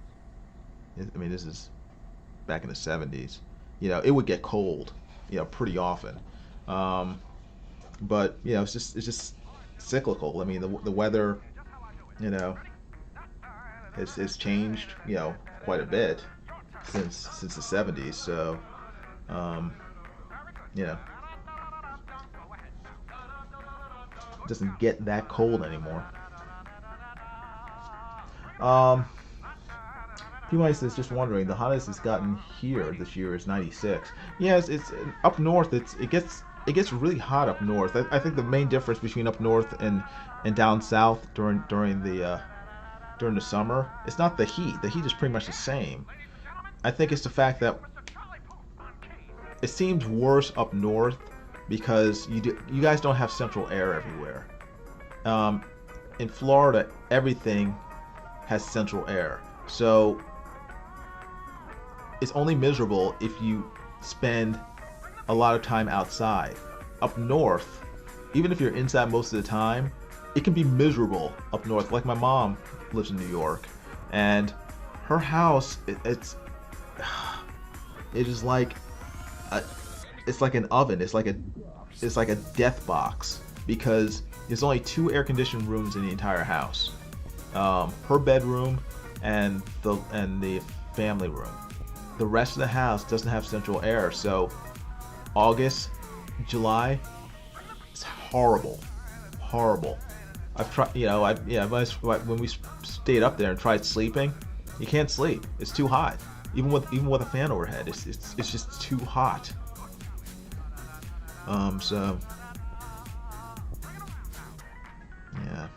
I mean, this is back in the 70s. You know, it would get cold, you know, pretty often. But you know, it's just cyclical. I mean, the weather, you know, it's changed, you know, quite a bit since the 70s. So, you know, it doesn't get that cold anymore. P-Mice is just wondering, the hottest it's gotten here this year is 96. Yes, it's up north. It gets really hot up north. I think the main difference between up north and down south during the summer, it's not the heat. The heat is pretty much the same. I think it's the fact that it seems worse up north because you guys don't have central air everywhere. In Florida, everything has central air, so it's only miserable if you spend a lot of time outside. Up north, even if you're inside most of the time, it can be miserable up north. Like my mom lives in New York, and her house, it is like it's like an oven. It's like a death box because there's only 2 air-conditioned rooms in the entire house. Her bedroom and the family room. The rest of the house doesn't have central air, so August, July, it's horrible. I've tried, you know, when we stayed up there and tried sleeping, you can't sleep. It's too hot. Even with a fan overhead, it's just too hot. So yeah.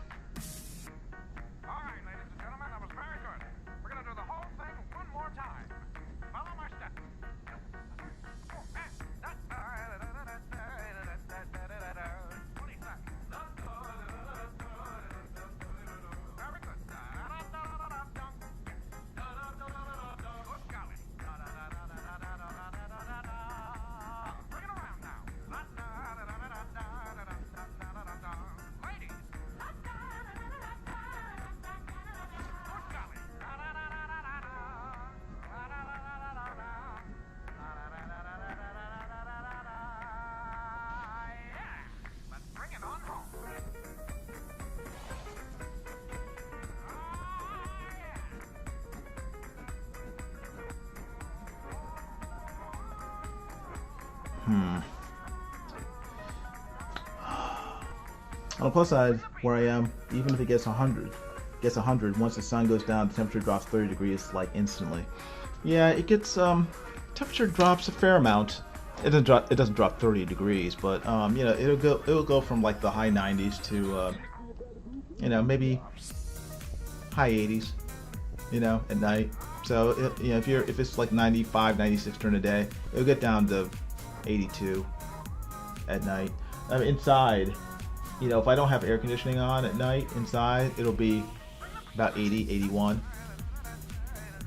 On the plus side, where I am, even if it gets 100, once the sun goes down, the temperature drops 30 degrees like instantly. Yeah, it gets temperature drops a fair amount. It doesn't drop 30 degrees, but you know, it'll go from like the high 90s to you know, maybe high 80s, you know, at night. So you know, if it's like 95, 96 during the day, it'll get down to 82 at night. I mean, inside, you know, if I don't have air conditioning on at night inside, it'll be about 80, 81.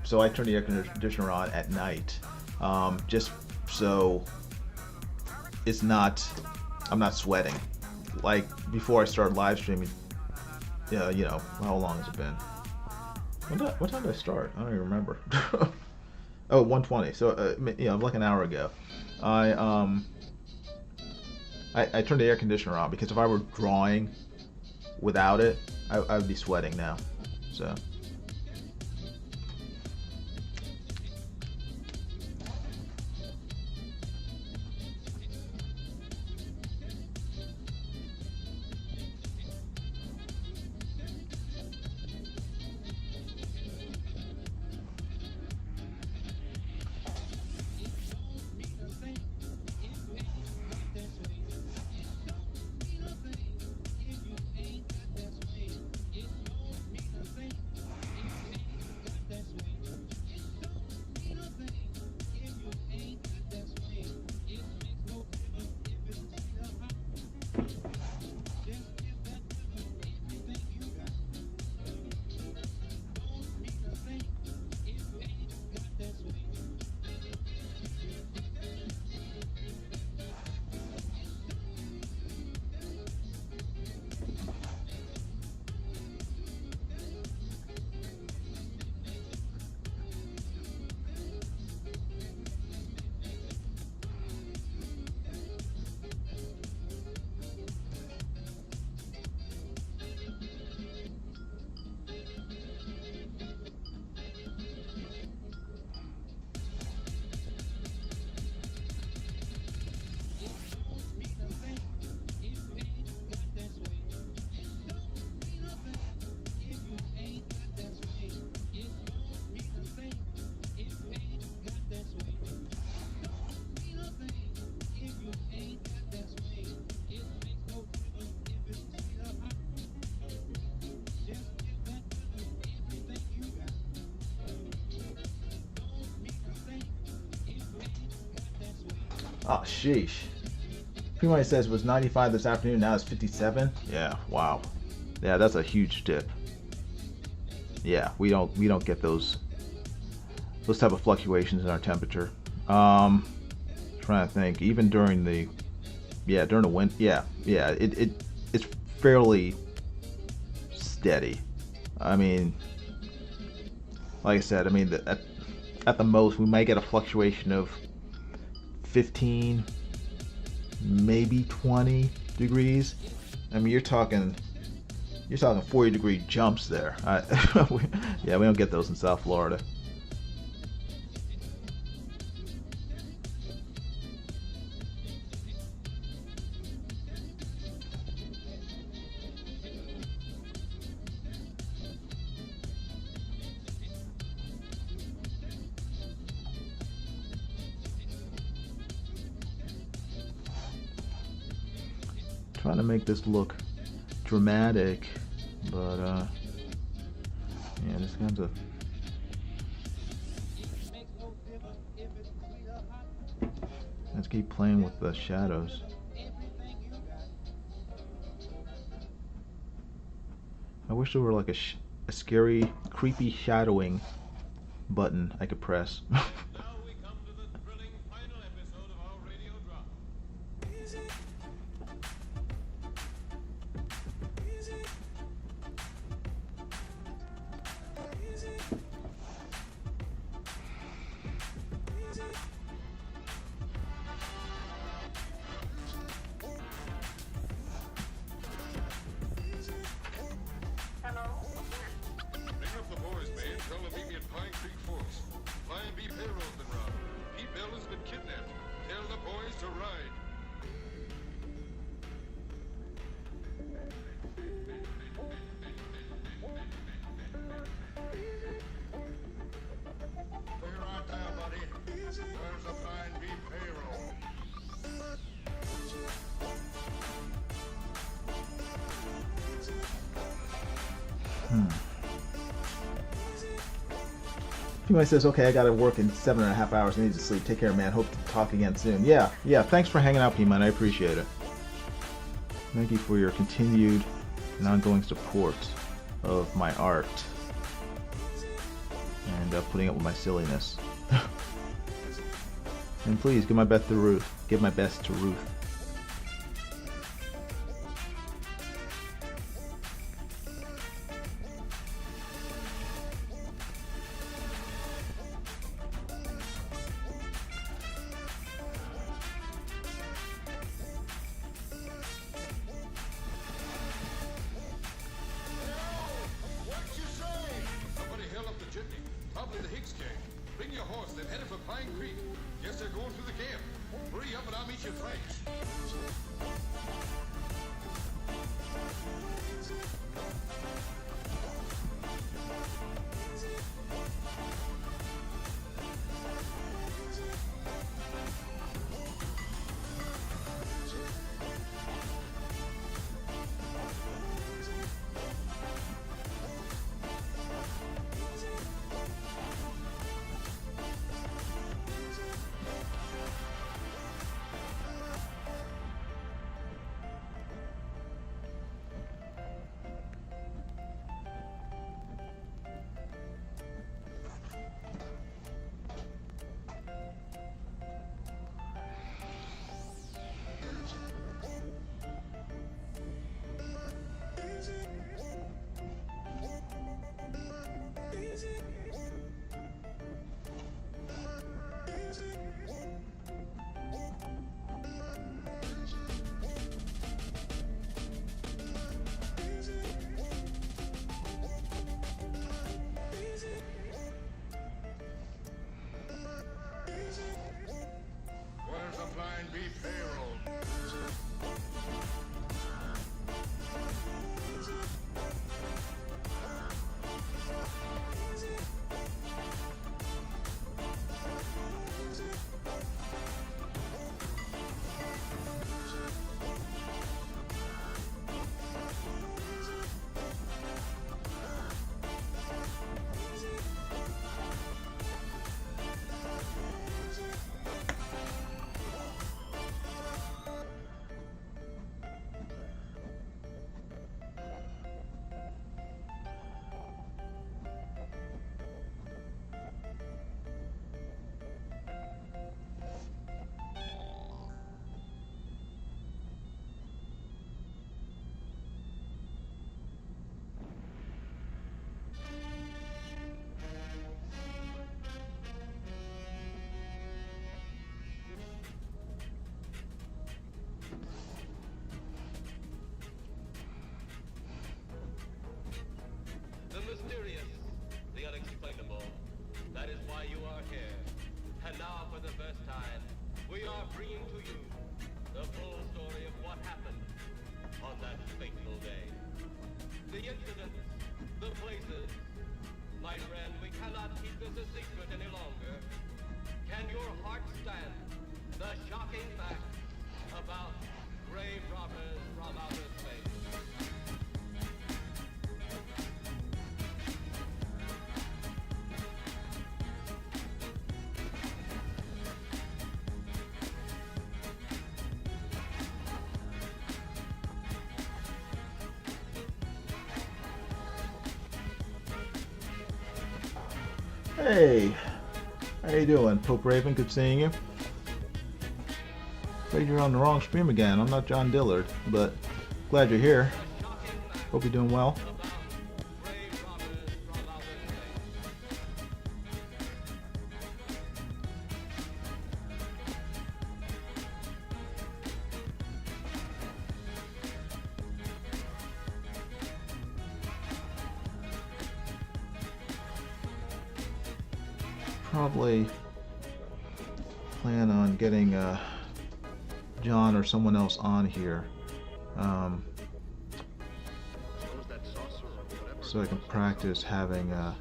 So I turn the air conditioner on at night, just so it's not, I'm not sweating. Like before I started live streaming, yeah, you know, how long has it been? What time did I start? I don't even remember. Oh, 1:20. So you know, like an hour ago, I turned the air conditioner on because if I were drawing without it, I would be sweating now. So. Oh, sheesh. P-Money says it was 95 this afternoon, now it's 57. Yeah, wow. Yeah, that's a huge dip. Yeah, we don't get those type of fluctuations in our temperature. Trying to think, even during the winter, it's fairly steady. I mean, like I said, I mean at the most we might get a fluctuation of 15, maybe 20 degrees. I mean, you're talking 40-degree jumps there. Yeah, we don't get those in South Florida. Trying to make this look dramatic, but yeah, this kind of. Let's keep playing with the shadows. I wish there were like a scary, creepy shadowing button I could press. Now we come to the thrilling final episode of our radio drama. Bring up the boys, man. Tell them meet me at Pine Creek Forks. Flying B payroll's been robbed. P-Bell has been kidnapped. Tell the boys to ride. Clear right there, buddy. Where's the Pine B payroll? P-Money says, okay, I gotta work in 7.5 hours. I need to sleep. Take care, man. Hope to talk again soon. Yeah. Thanks for hanging out, P-Money. I appreciate it. Thank you for your continued and ongoing support of my art and putting up with my silliness. And please give my best to Ruth. Give my best to Ruth. What you say? Somebody held up the jitney. Probably the Hicks gang. Bring your horse. They're headed for Pine Creek. Guess they're going through the camp. Hurry up and I'll meet you flanks. The incidents, the places. My friend, we cannot keep this a secret any longer. Can your heart stand the shocking facts about grave robbers from outer space? Hey, how you doing, Pope Raven? Good seeing you. Afraid you're on the wrong stream again. I'm not John Dillard, but glad you're here. Hope you're doing well. Probably plan on getting John or someone else on here so I can practice having a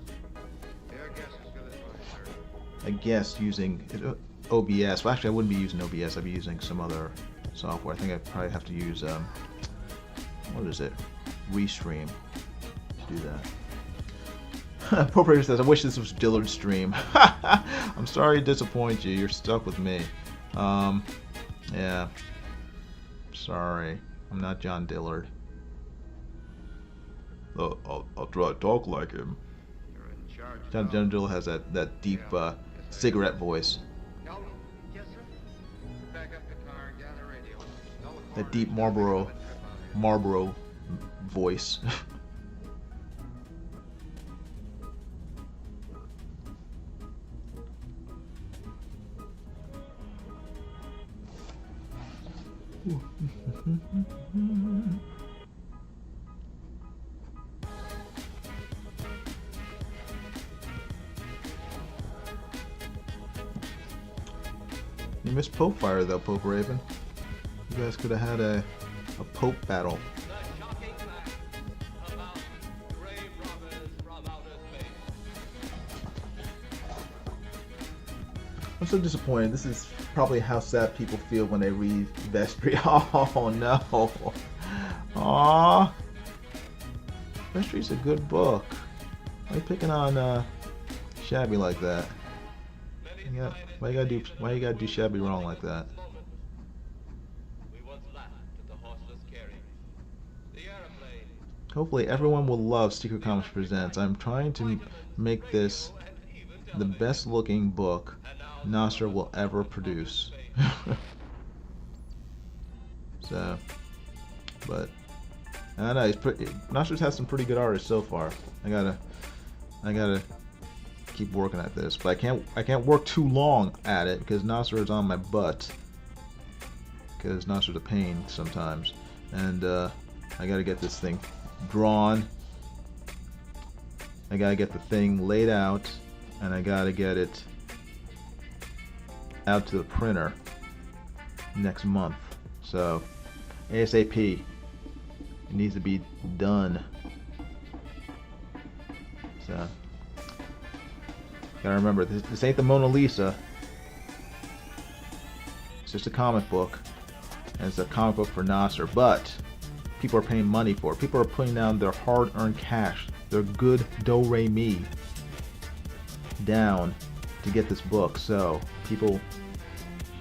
guest using OBS. Well, actually I wouldn't be using OBS, I'd be using some other software. I think I'd probably have to use what is it? Restream to do that. Pope Raven says, I wish this was Dillard's stream. I'm sorry to disappoint you. You're stuck with me. Yeah. Sorry. I'm not John Dillard. I'll try to talk like him. John Dillard has that deep cigarette voice. That deep Marlboro voice. You missed Pope Fire though, Pope Raven. You guys could have had a Pope battle. I'm so disappointed. This is probably how sad people feel when they read Vestry. Oh no. Aww. Vestry's a good book. Why are you picking on Shabby like that? Why you gotta do Shabby wrong like that? Hopefully everyone will love Secret Comics Presents. I'm trying to make this the best looking book Nasser will ever produce. So, but I don't know, Nasser's had some pretty good artists so far. I gotta keep working at this, but I can't work too long at it because Nasser is on my butt. Because Nasser's a pain sometimes, and I gotta get this thing drawn. I gotta get the thing laid out, and I gotta get it out to the printer next month. So ASAP, it needs to be done. So gotta remember, this ain't the Mona Lisa. It's just a comic book, and it's a comic book for Nasser, but people are paying money for it. People are putting down their hard-earned cash, their good do-re-mi down to get this book. So people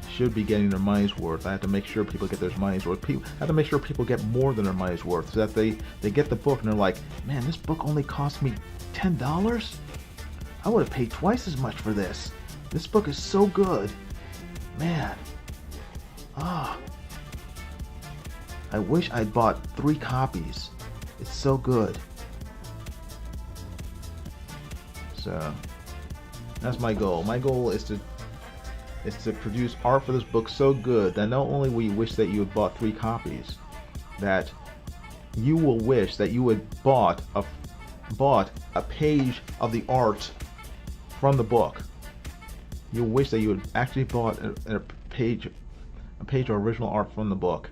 should be getting their money's worth. I have to make sure people get their money's worth. I have to make sure people get more than their money's worth, so that they get the book and they're like, man, this book only cost me $10? I would have paid twice as much for this. This book is so good. Man. I wish I'd bought 3 copies. It's so good. So that's my goal. My goal is to produce art for this book so good that not only will you wish that you had bought 3 copies, that you will wish that you had bought a page of the art from the book. You'll wish that you had actually bought a page of original art from the book.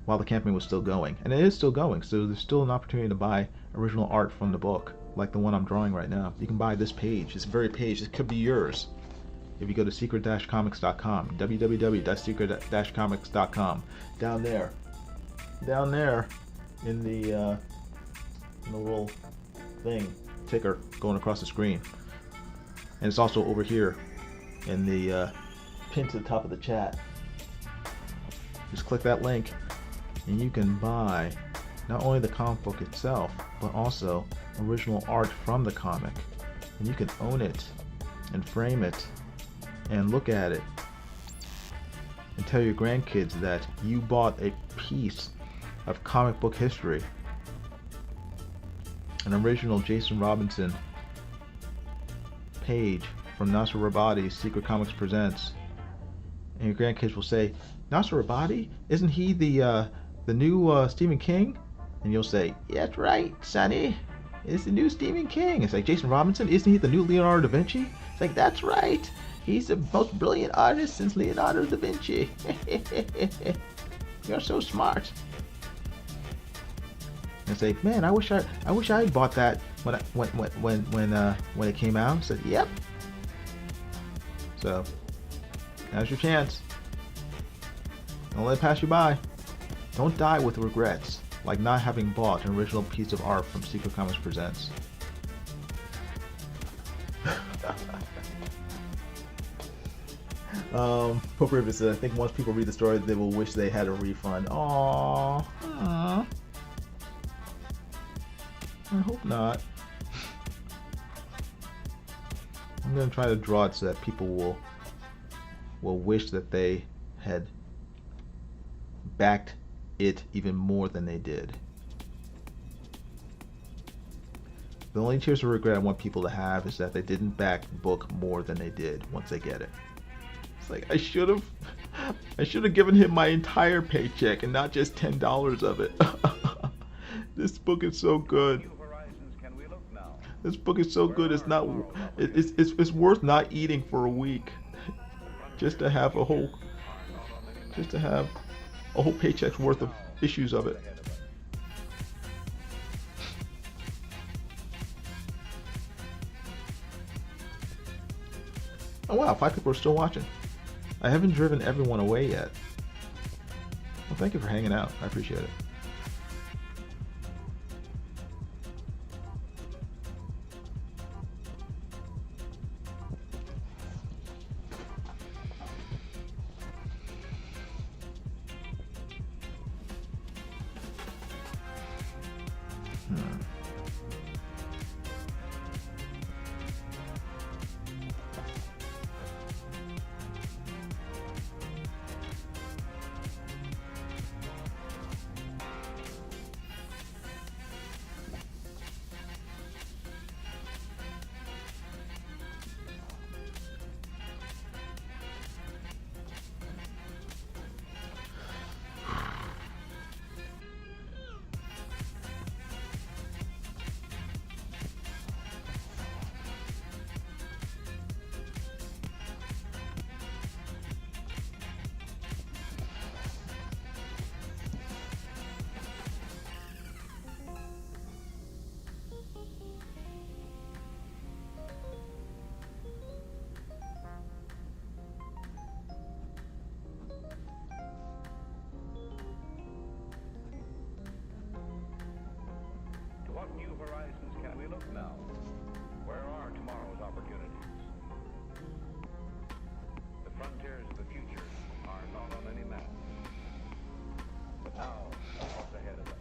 while the campaign was still going, and it is still going. So there's still an opportunity to buy original art from the book, like the one I'm drawing right now. You can buy this page, this very page. It could be yours if you go to secret-comics.com, www.secret-comics.com. Down there in the little thing, ticker going across the screen, and it's also over here in the pin to the top of the chat. Just click that link and you can buy not only the comic book itself, but also original art from the comic, and you can own it and frame it and look at it and tell your grandkids that you bought a piece of comic book history. An original Jason Robinson page from Nasser Rabadi's Secret Comics Presents. And your grandkids will say, Nasser Rabadi? Isn't he the new Stephen King? And you'll say, yeah, that's right, Sonny. It's the new Stephen King. It's like, Jason Robinson? Isn't he the new Leonardo da Vinci? It's like, that's right. He's the most brilliant artist since Leonardo da Vinci. You're so smart. And say, man, I wish I had bought that when it came out. I said, yep. So now's your chance. Don't let it pass you by. Don't die with regrets, like not having bought an original piece of art from Secret Comics Presents. Pope River said, I think once people read the story, they will wish they had a refund. Aww. I hope not. I'm going to try to draw it so that people will wish that they had backed it even more than they did. The only tears of regret I want people to have is that they didn't back the book more than they did once they get it. It's like, I should have given him my entire paycheck and not just $10 of it. This book is so good. This book is so good. It's worth not eating for a week just to have a whole paycheck's worth of issues of it. Oh wow, 5 people are still watching. I haven't driven everyone away yet. Well, thank you for hanging out. I appreciate it. What new horizons can we look now? Where are tomorrow's opportunities? The frontiers of the future are not on any map. But now, what's ahead of us?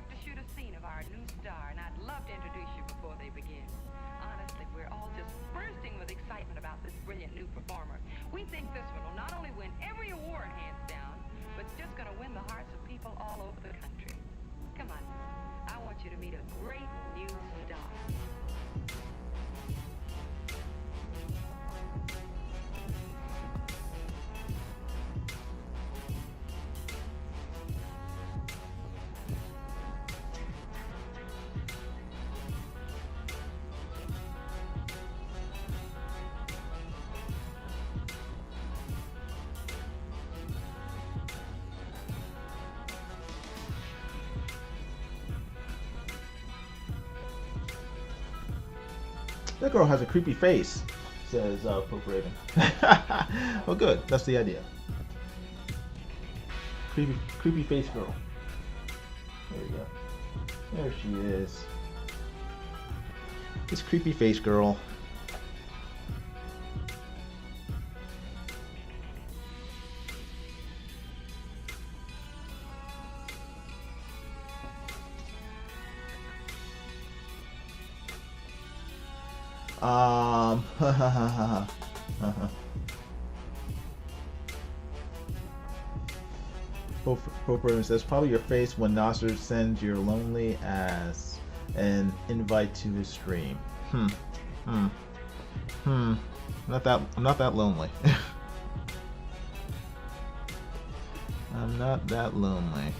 up to shoot a scene of our new star, and I'd love to introduce you before they begin. Honestly, we're all just bursting with excitement about this brilliant new performer. We think this one will not only win every award hands down, but it's just going to win the hearts of people all over the country. Come on, I want you to meet a great new star. That girl has a creepy face, says Pope Raven. Well, good. That's the idea. Creepy face girl. There we go. There she is. This creepy face girl. Pope says probably your face when Nasser sends your lonely ass an invite to his stream. I'm not that lonely. I'm not that lonely.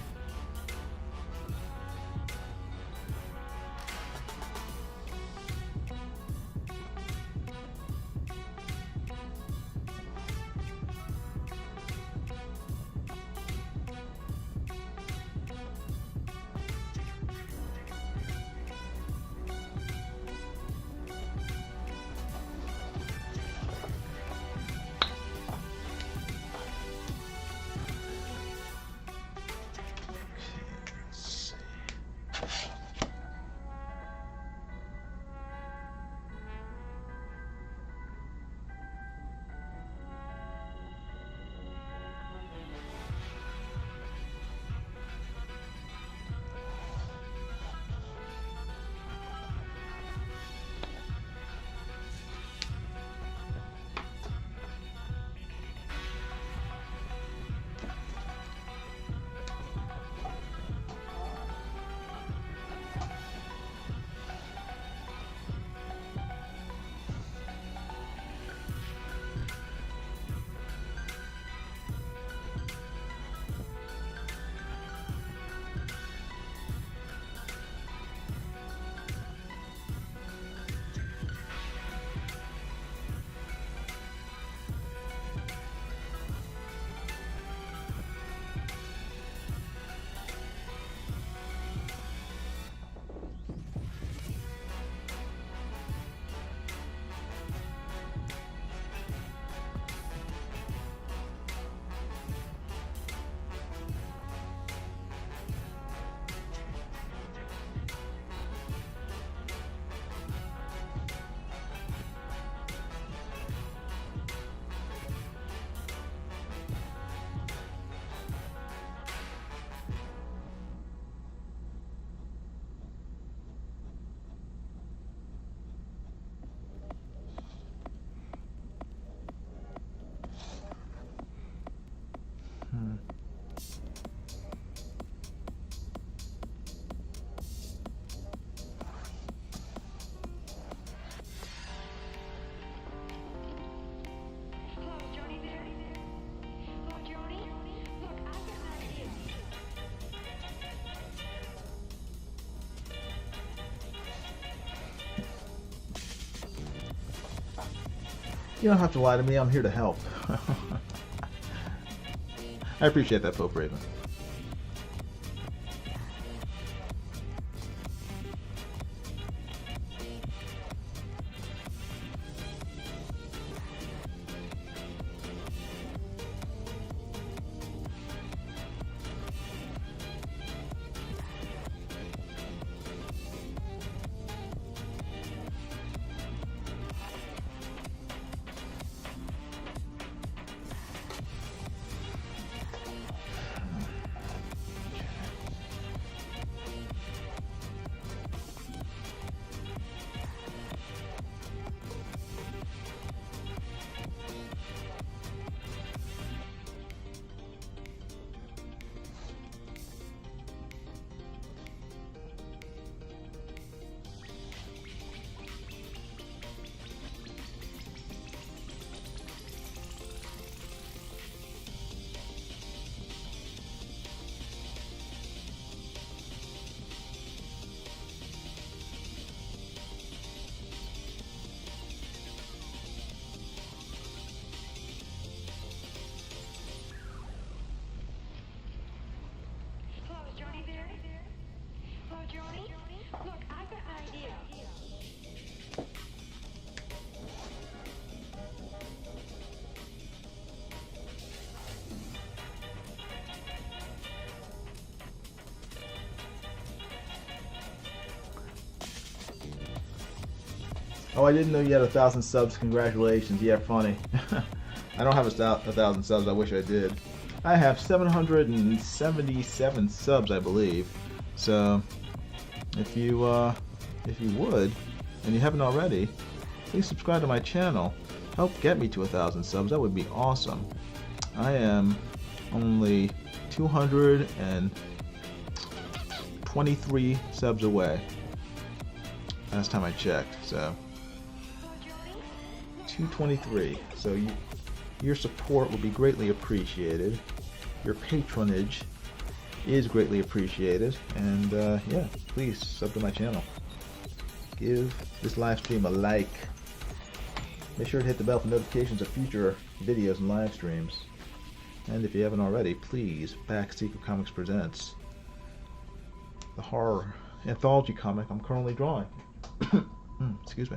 You don't have to lie to me. I'm here to help. I appreciate that, Pope Raven. Look, I've got an idea. Oh, I didn't know you had 1,000 subs. Congratulations. Yeah, funny. I don't have 1,000 subs. I wish I did. I have 777 subs, I believe. So, if you would, and you haven't already, please subscribe to my channel. Help get me to 1,000 subs. That would be awesome. I am only 223 subs away. Last time I checked. So. 223. So your support will be greatly appreciated. Your patronage is greatly appreciated. And yeah, please sub to my channel. Give this live stream a like. Make sure to hit the bell for notifications of future videos and live streams. And if you haven't already, please back Secret Comics Presents, the horror anthology comic I'm currently drawing. Excuse me.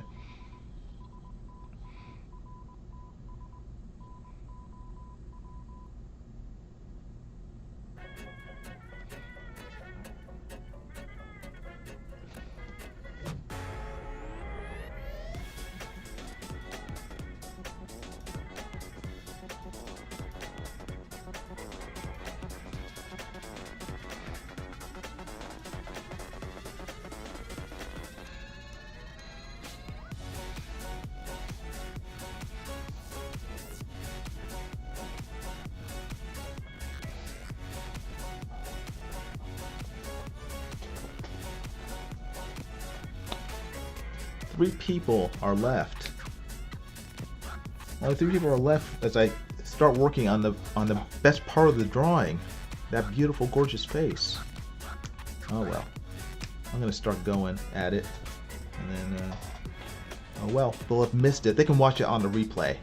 Three people are left. Only 3 people are left as I start working on the best part of the drawing, that beautiful, gorgeous face. Oh well, I'm gonna start going at it, and then oh well, they'll have missed it. They can watch it on the replay.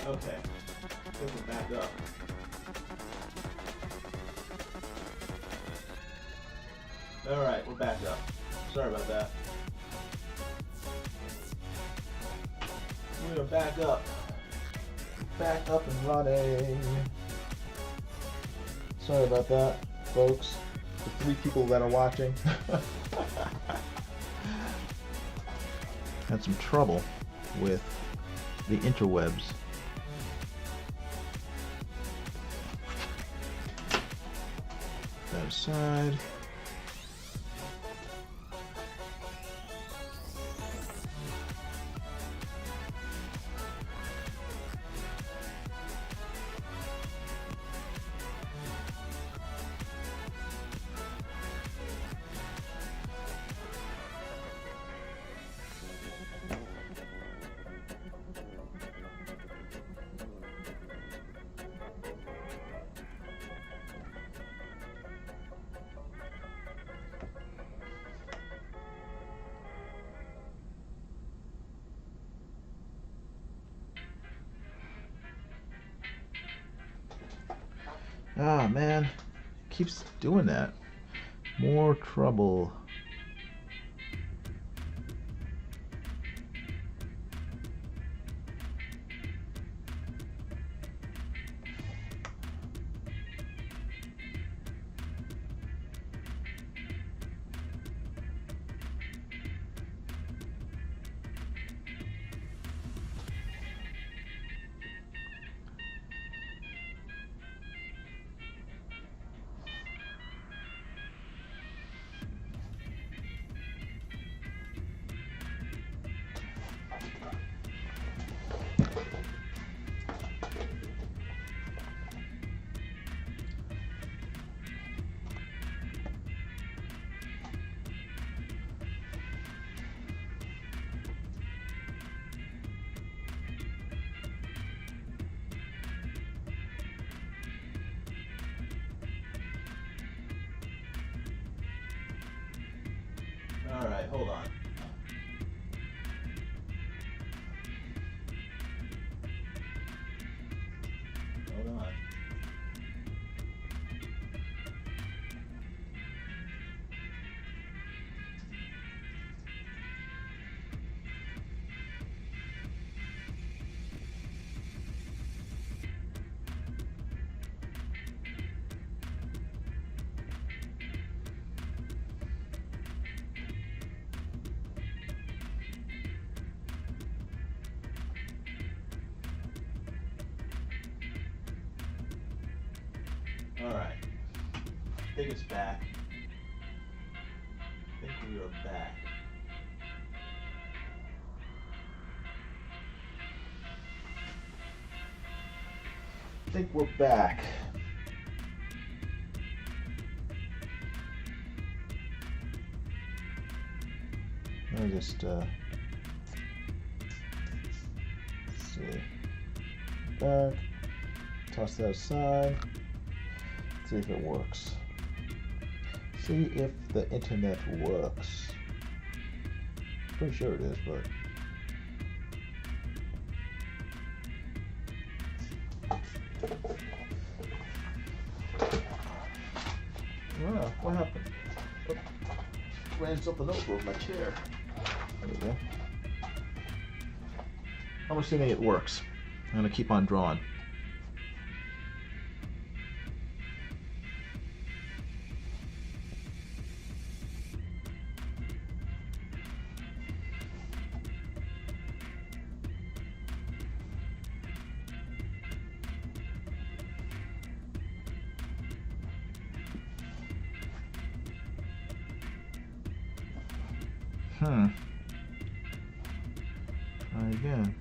Okay, let's back up. Alright, we're back up. Sorry about that. We're back up. Back up and running. Sorry about that, folks. The 3 people that are watching. Had some trouble with the interwebs. That aside. Ah, man. Keeps doing that. More trouble. Alright, hold on. Hold on. Alright. I think it's back. I think we are back. I think we're back. Let me just see. Back. Toss that aside. See if it works. See if the internet works. Pretty sure it is, but wow, what happened? Oh, ran something over my chair. There we go. I'm assuming it works. I'm gonna keep on drawing. Try again.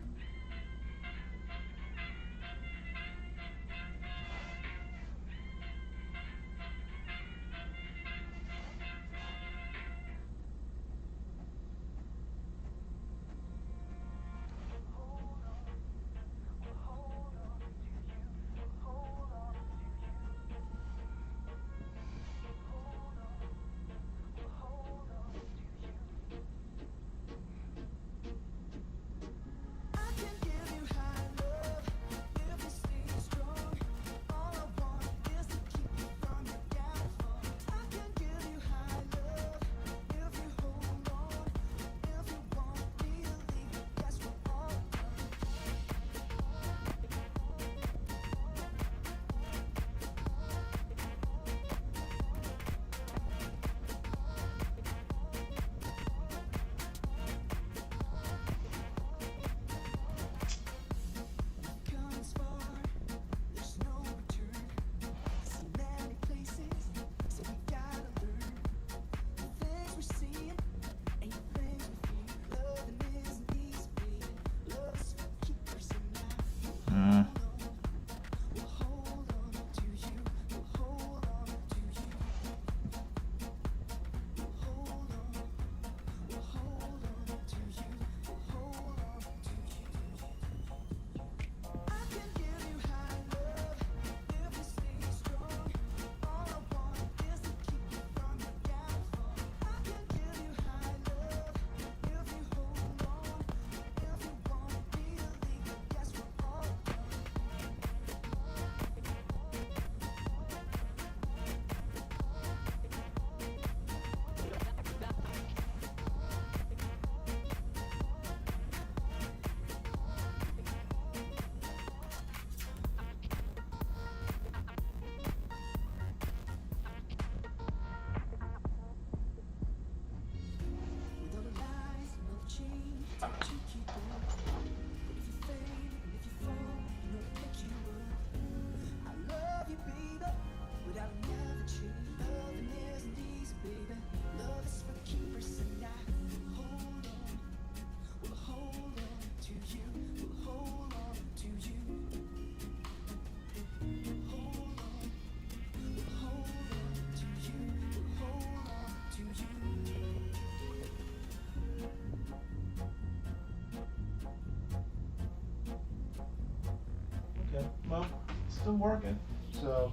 Okay, well, it's still working, so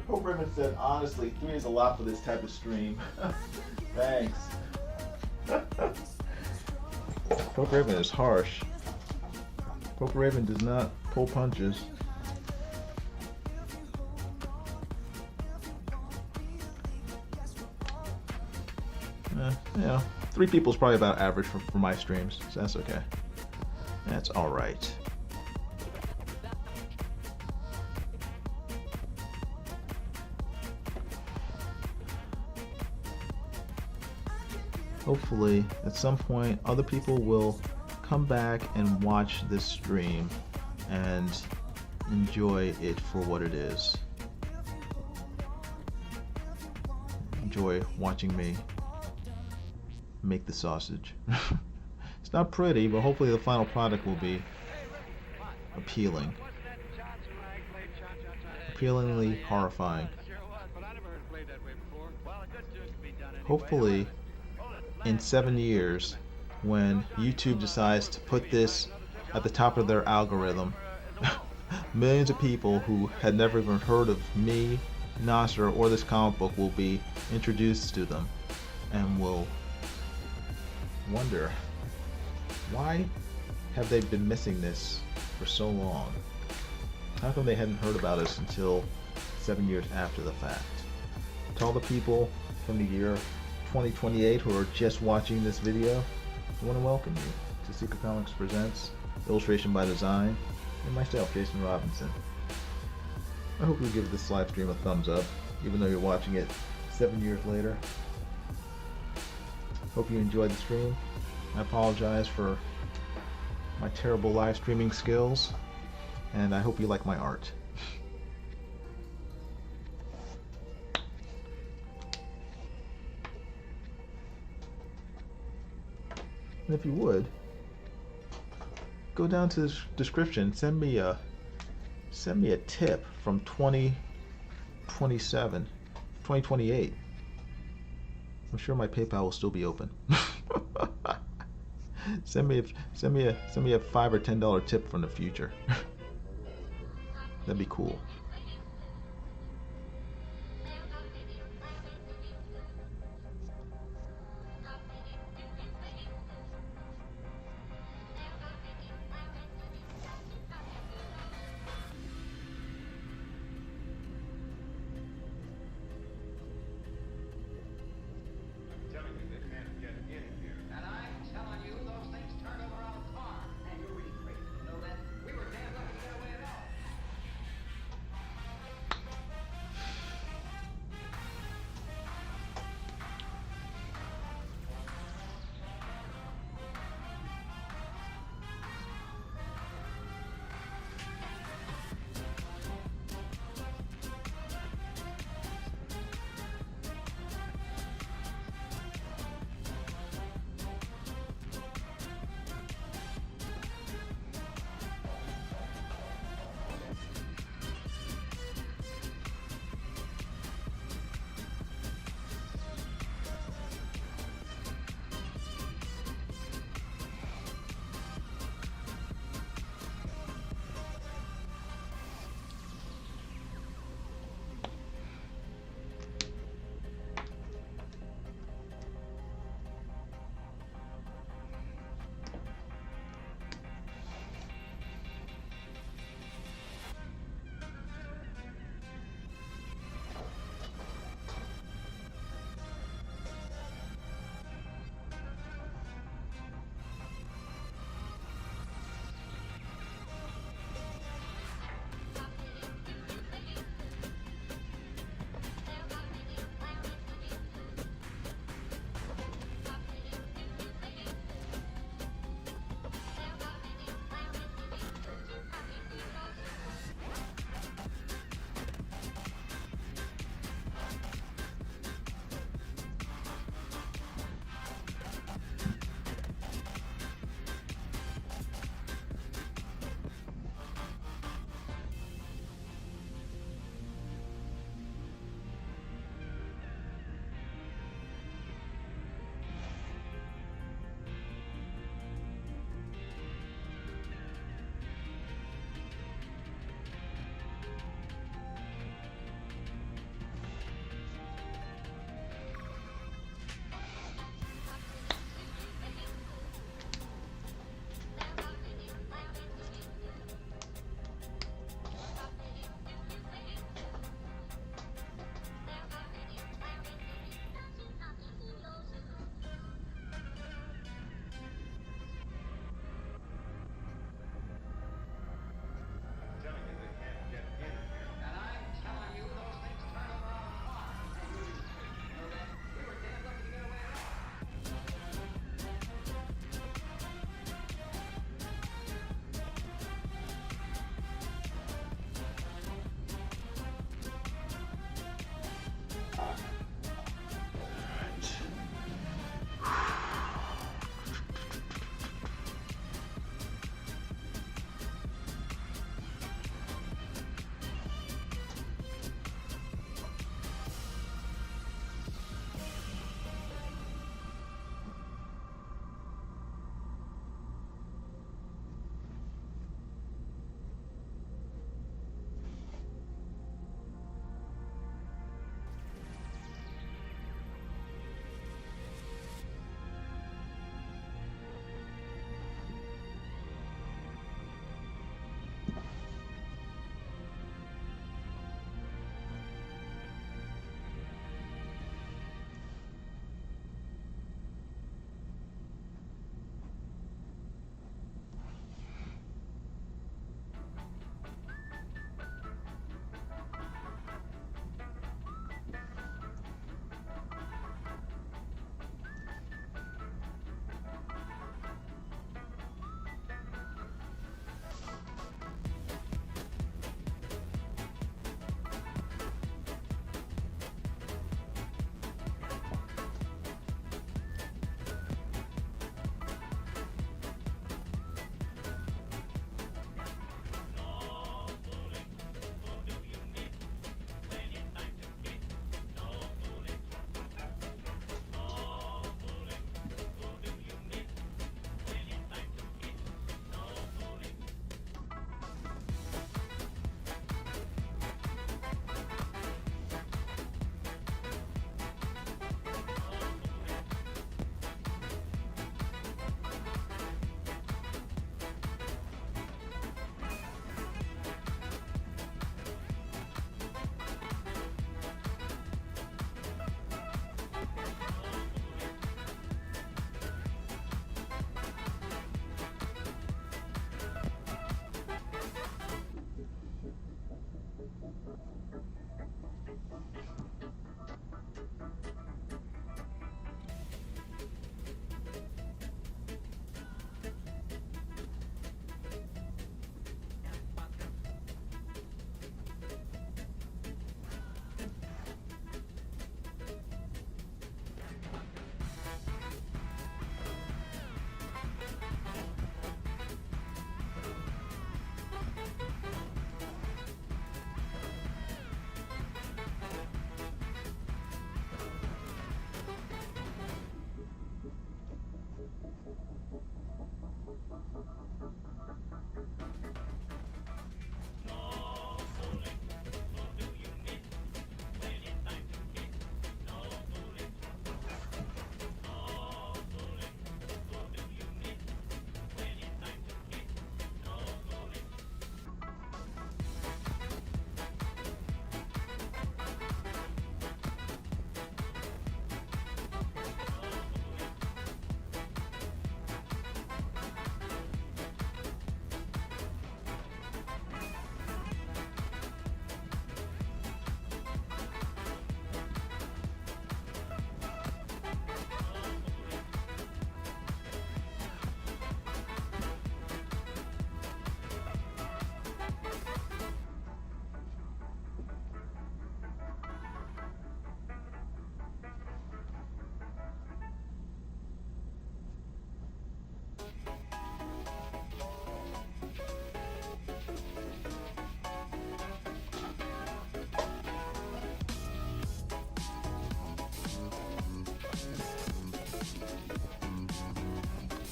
Hope Raymond said, honestly, 3 is a lot for this type of stream. Thanks. Hope Raven is harsh. Hope Raven does not pull punches. You know, 3 people is probably about average for my streams, so that's okay. That's alright. Hopefully, at some point, other people will come back and watch this stream and enjoy it for what it is. Enjoy watching me make the sausage. It's not pretty, but hopefully the final product will be appealing. Appealingly horrifying. Hopefully, in 7 years, when YouTube decides to put this at the top of their algorithm, millions of people who had never even heard of me, Nasser, or this comic book will be introduced to them and will wonder, why have they been missing this for so long? How come they hadn't heard about us until 7 years after the fact? To all the people from the year 2028 who are just watching this video, I want to welcome you to Secret Comics Presents, illustration by design, and myself, Jason Robinson. I hope you give this live stream a thumbs up, even though you're watching it 7 years later. Hope you enjoyed the stream. I apologize for my terrible live streaming skills, and I hope you like my art. And if you would, go down to the description, send me a tip from 2028. I'm sure my PayPal will still be open. send me a $5 or $10 tip from the future. That'd be cool.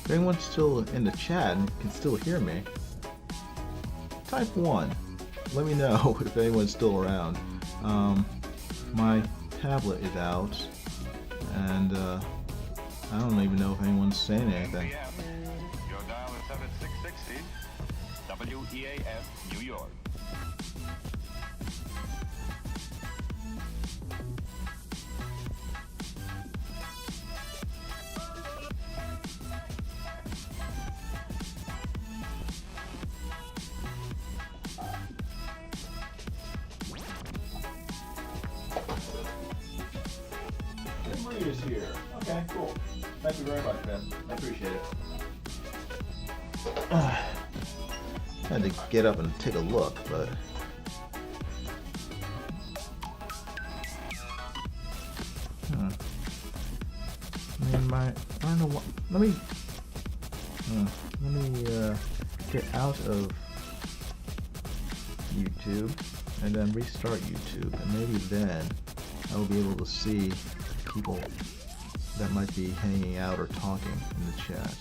If anyone's still in the chat and can still hear me, type 1. Let me know if anyone's still around. My tablet is out, and I don't even know if anyone's saying anything. Your dial is set at 660 WEAF, New York. Is here. Okay, cool. Thank you very much, Ben. I appreciate it. Had to get up and take a look, but I mean, I don't know what. Let me get out of YouTube and then restart YouTube, and maybe then I will be able to see people that might be hanging out or talking in the chat.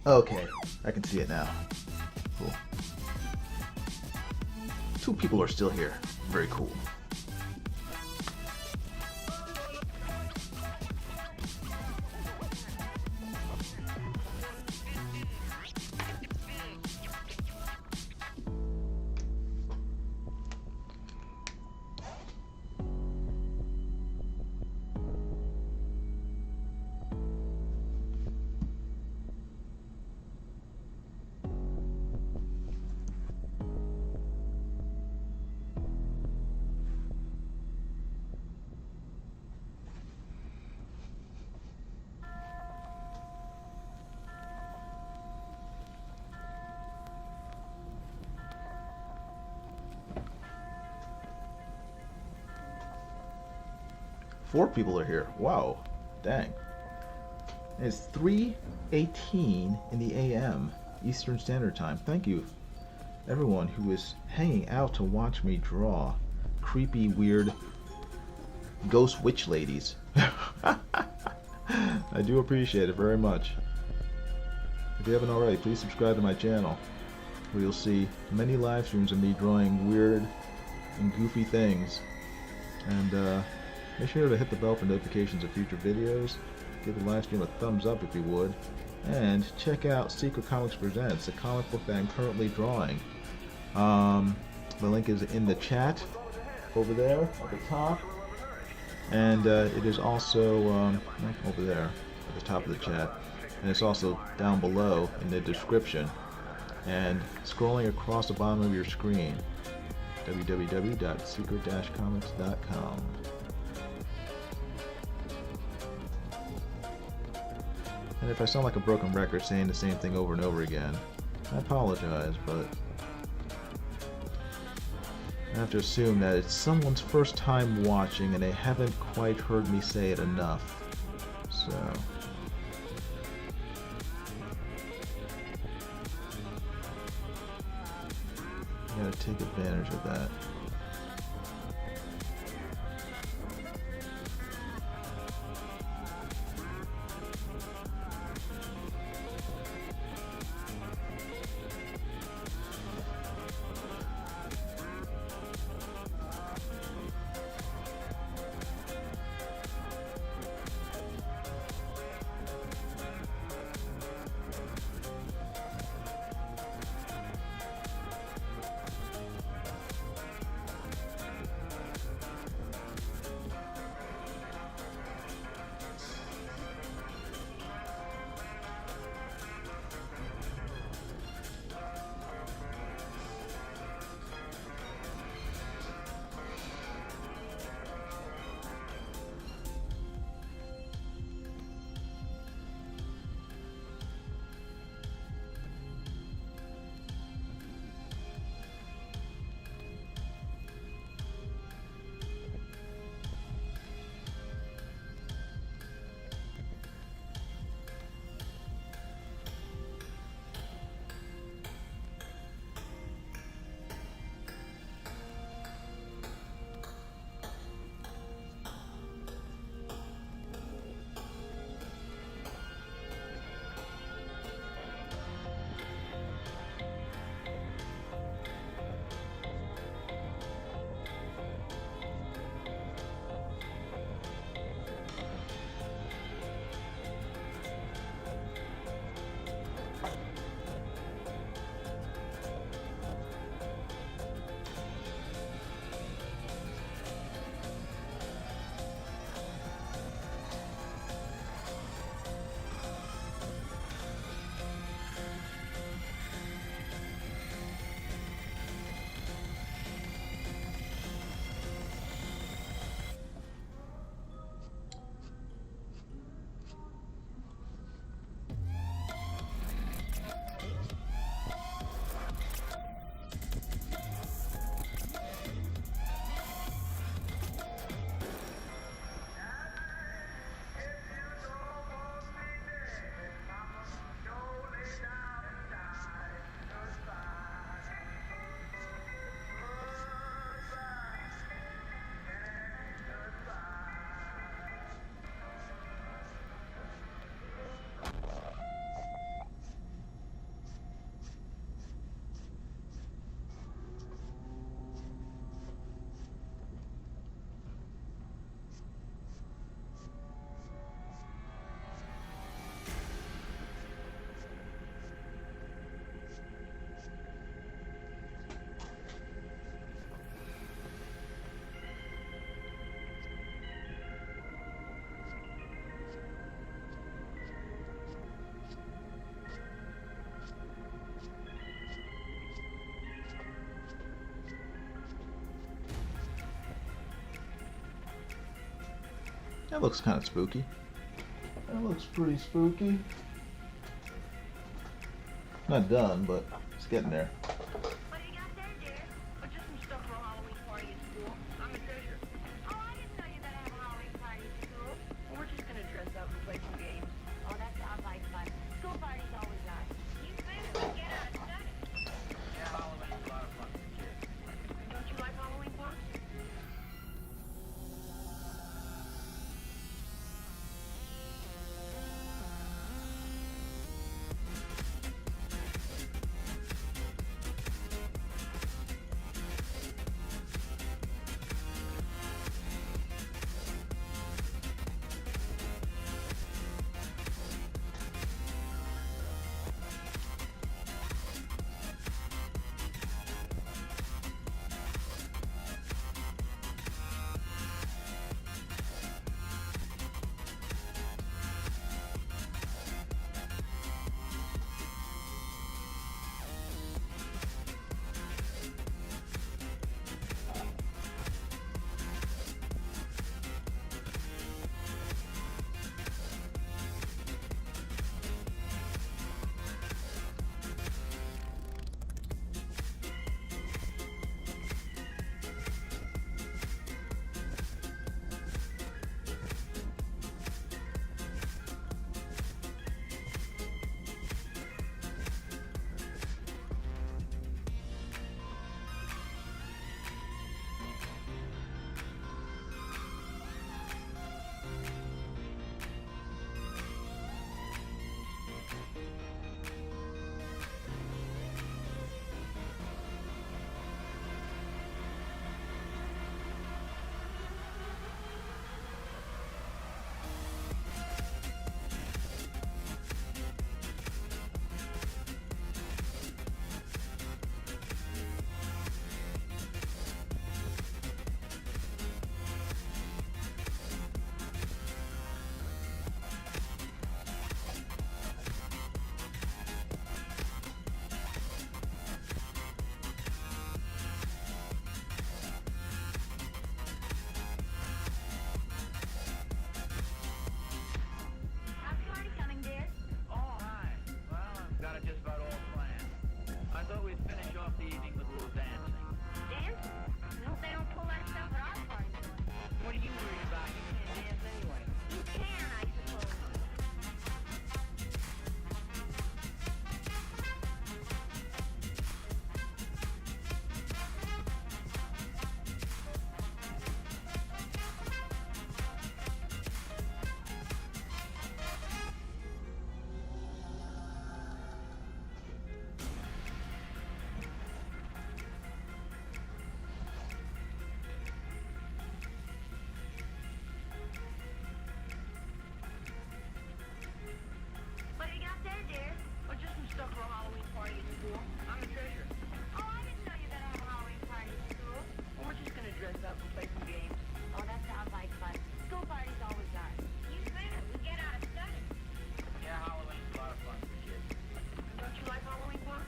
Okay, I can see it now. Cool. 2 people are still here. Very cool. 4 people are here. Wow. Dang. It's 3:18 in the AM Eastern Standard Time. Thank you, everyone who is hanging out to watch me draw creepy, weird ghost witch ladies. I do appreciate it very much. If you haven't already, please subscribe to my channel, where you'll see many live streams of me drawing weird and goofy things. And make sure to hit the bell for notifications of future videos. Give the live stream a thumbs up if you would. And check out Secret Comics Presents, a comic book that I'm currently drawing. The link is in the chat over there at the top. And it is also over there at the top of the chat. And it's also down below in the description. And scrolling across the bottom of your screen, www.secret-comics.com. And if I sound like a broken record saying the same thing over and over again, I apologize, but I have to assume that it's someone's first time watching and they haven't quite heard me say it enough. So you gotta take advantage of that. That looks kind of spooky. That looks pretty spooky. Not done, but it's getting there. What do you got there, dear? Or just some stuff for a Halloween party at school? I'm a treasure. Oh, I didn't know you were gonna have a Halloween party up for a Halloween party at school? I'm the treasurer. Oh, I didn't know you were gonna have a Halloween party at school. Well, we're just gonna dress up and play some games. Oh, that sounds like fun. School parties always are. You better. We get out of study. Yeah, Halloween's a lot of fun for kids. Don't you like Halloween fun?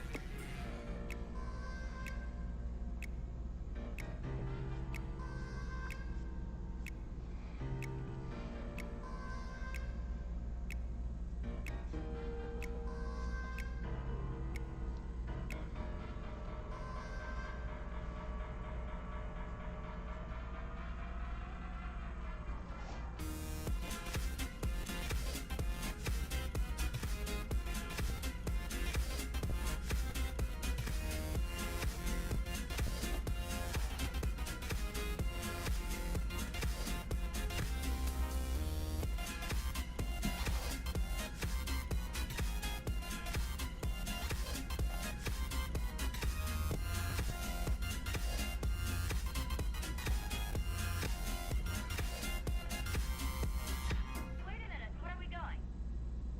Wait a minute. Where are we going?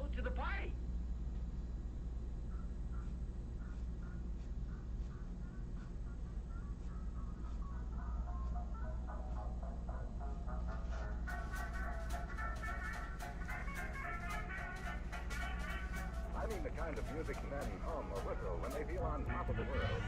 Oh, to the party. I mean the kind of music men hum or whistle when they feel on top of the world.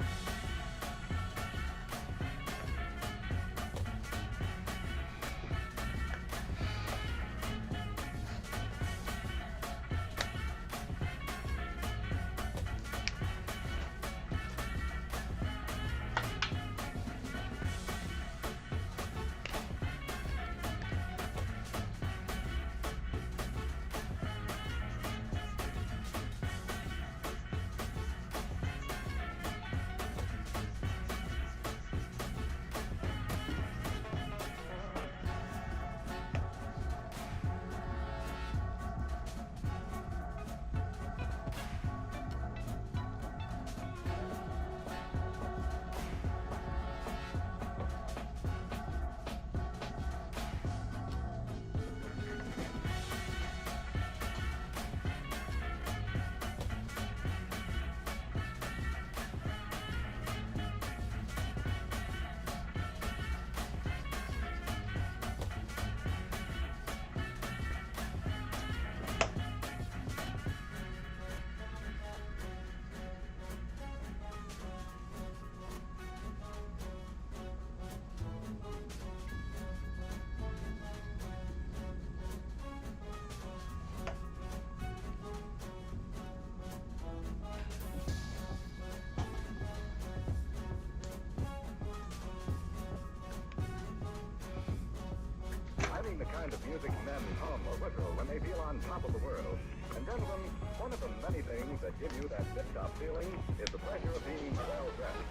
I mean the kind of music men hum or whistle when they feel on top of the world. And gentlemen, one of the many things that give you that tip-top feeling is the pleasure of being well dressed.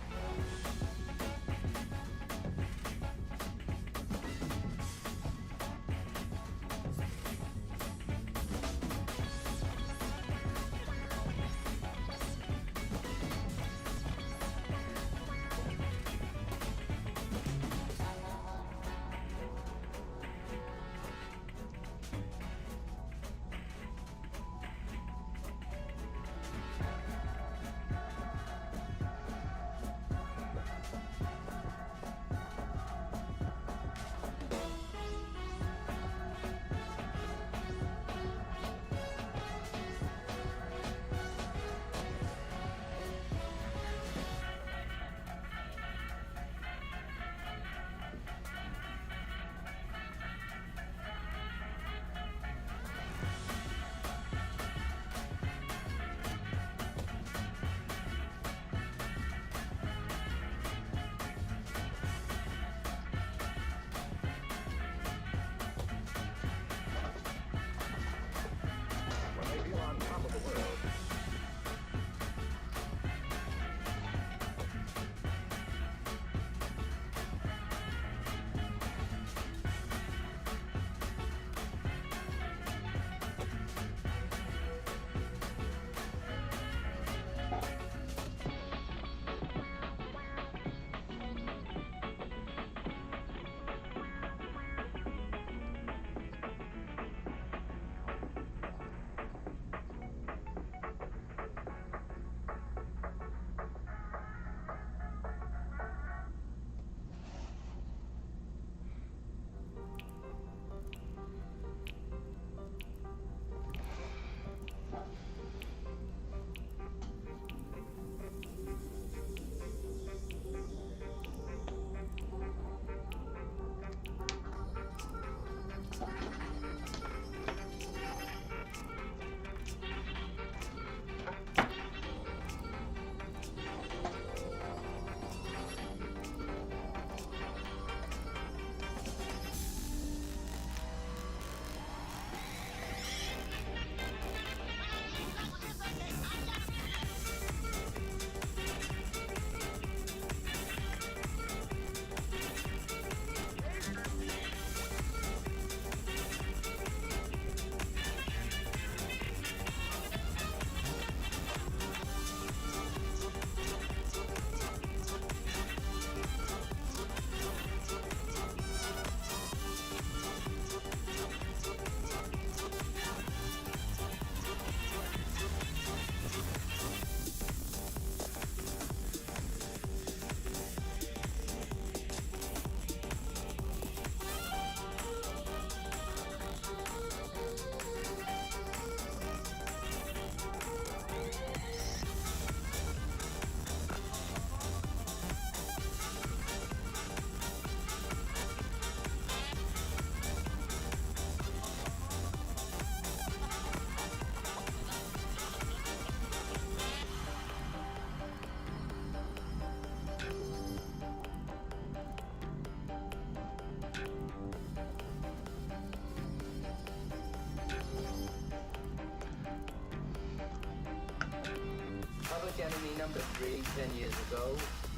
number 3 10 years ago,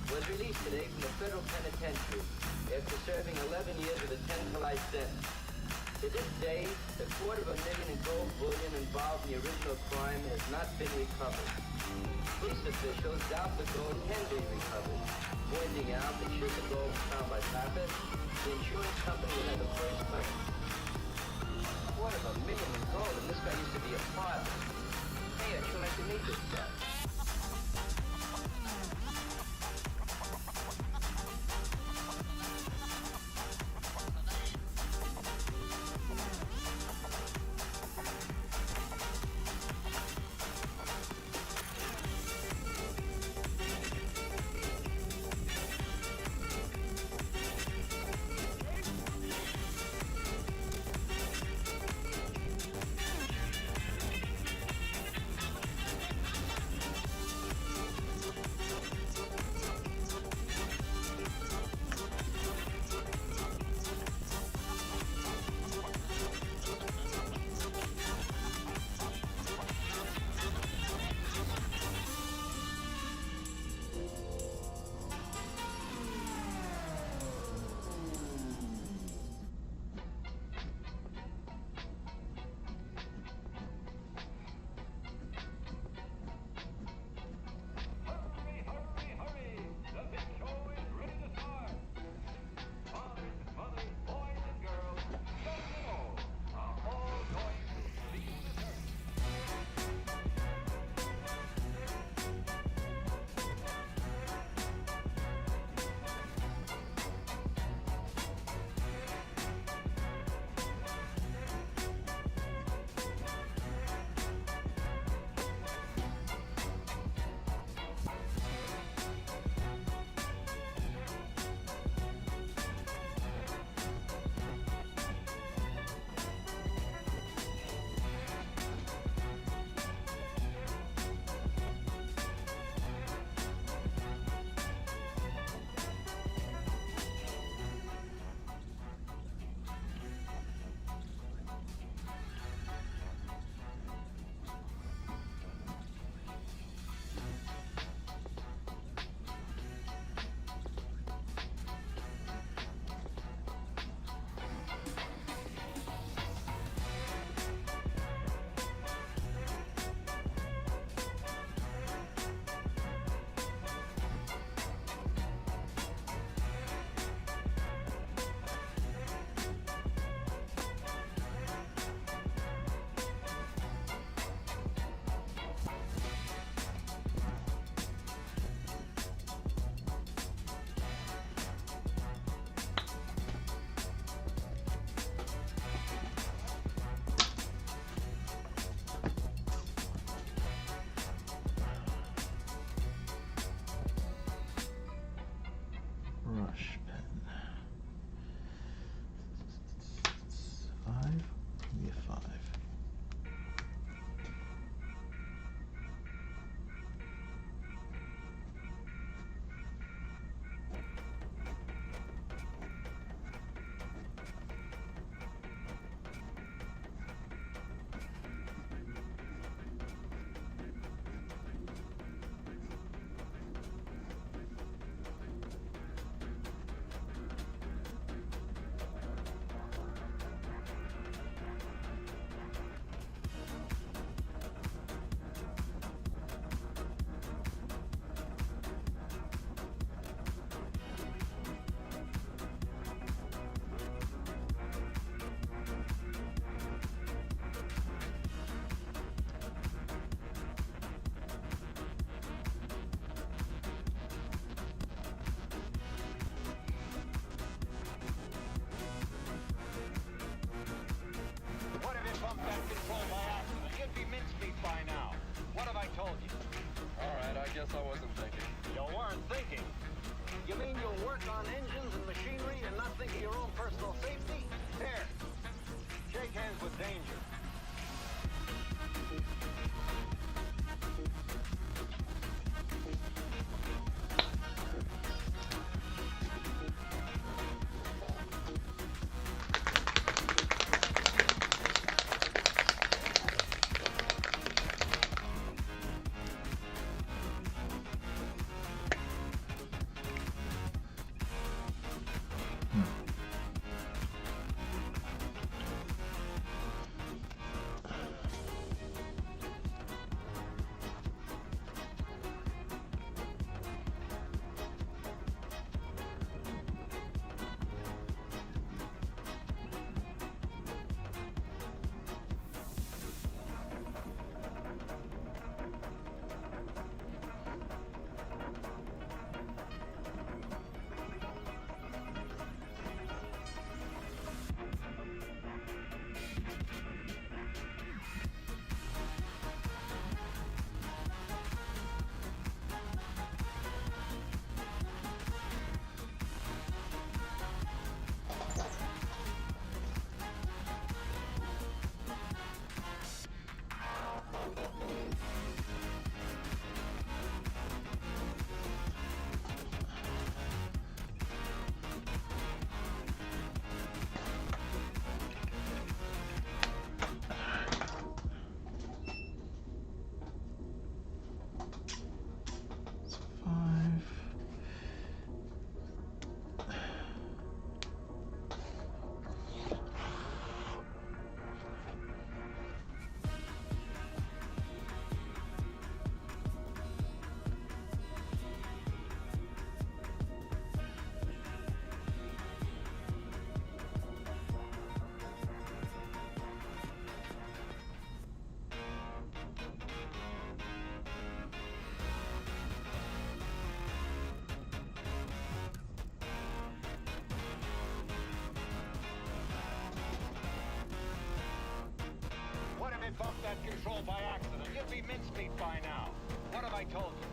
was released today from the federal penitentiary after serving 11 years with a 10-to-life sentence. To this day, $250,000 in gold bullion involved in the original crime has not been recovered. Police officials doubt the gold can be recovered, pointing out that should the gold be found by Pappas, the insurance company would have the first claim. $250,000 in gold, and this guy used to be a father. Hey, I'd sure like to meet this guy. Brush pen. 5? Give me a 5. guess I wasn't thinking. You weren't thinking? You mean you'll work on engines and machinery and not think of your own personal safety? Here, shake hands with danger. that control by accident. You'd be mincemeat by now. What have I told you?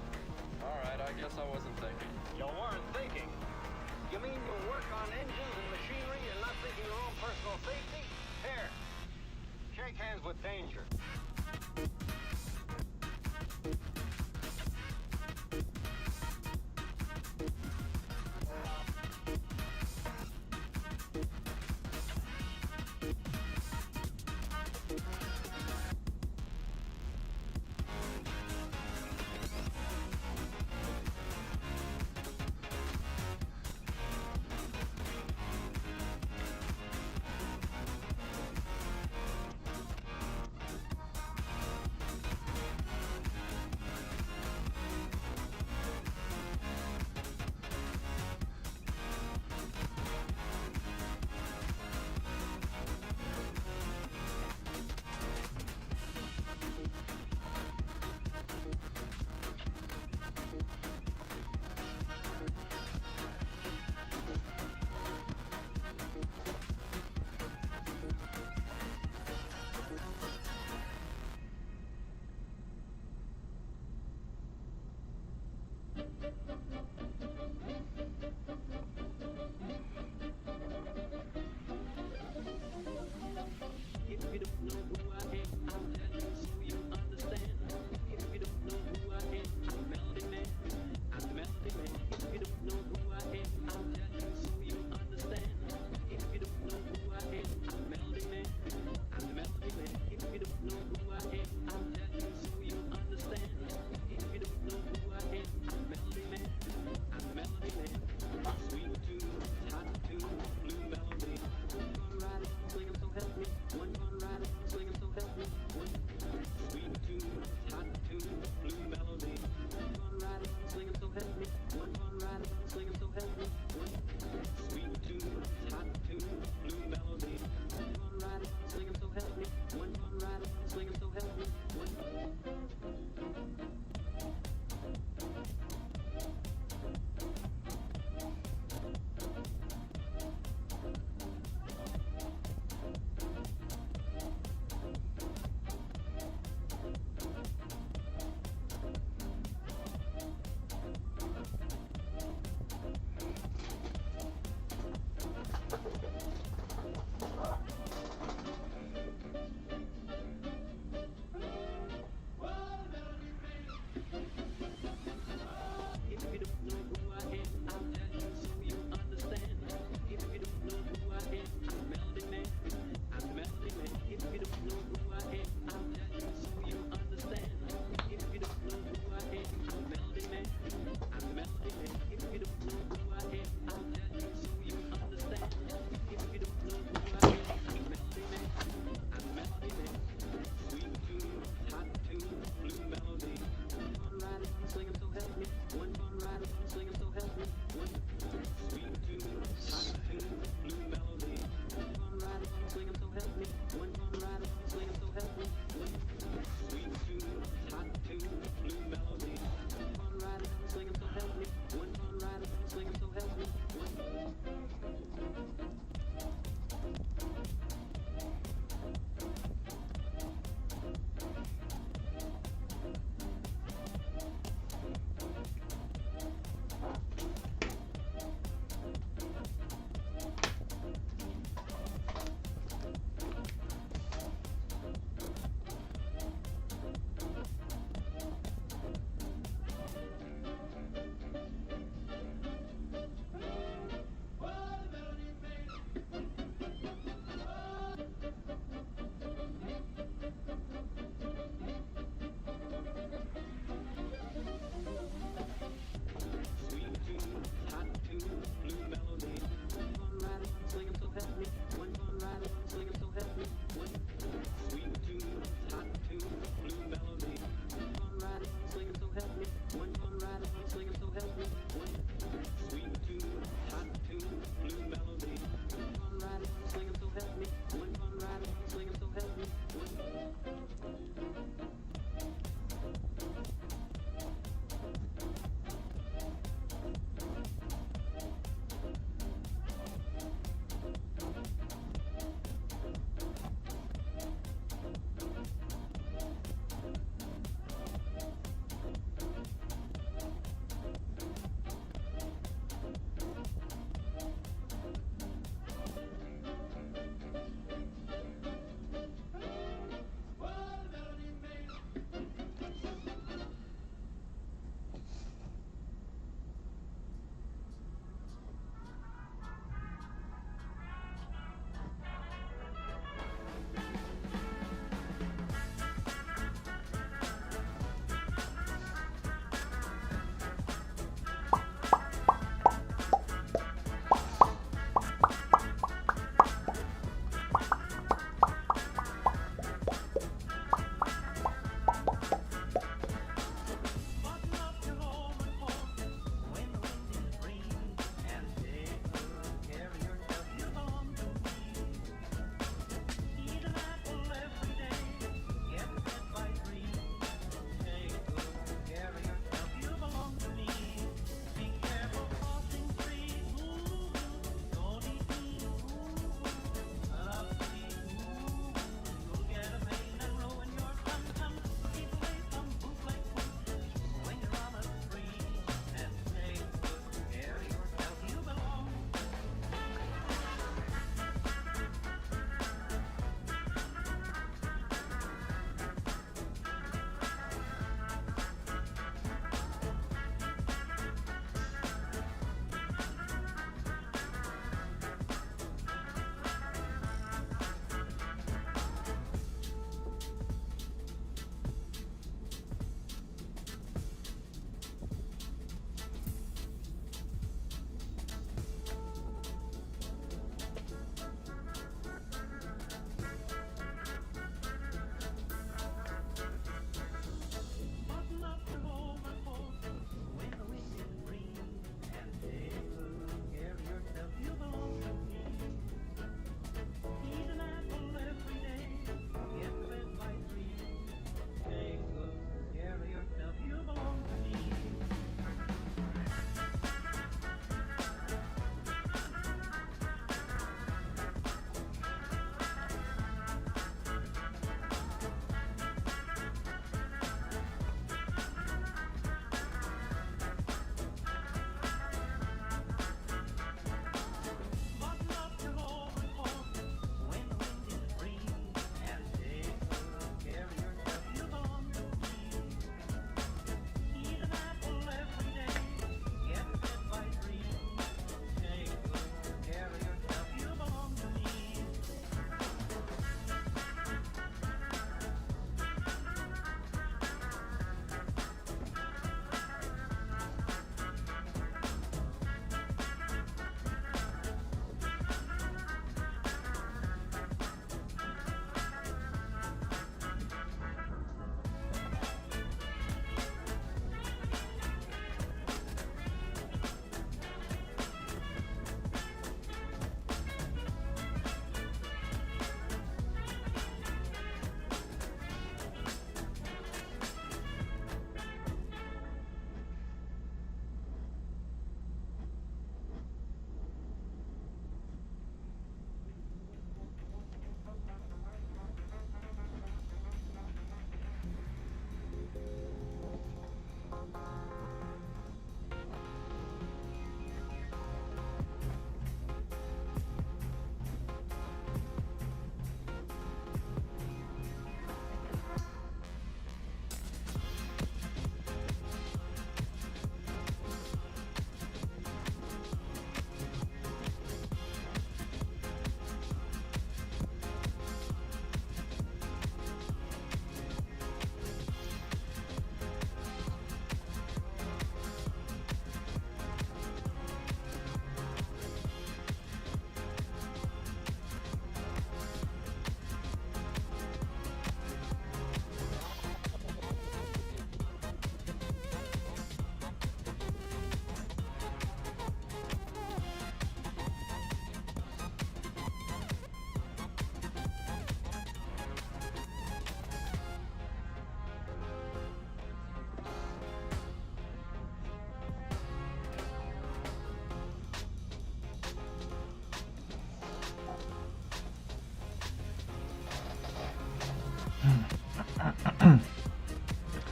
All right, I guess I wasn't thinking. You weren't thinking? You mean you work on engines and machinery and not thinking your own personal safety? Here, shake hands with danger.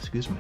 Excuse me.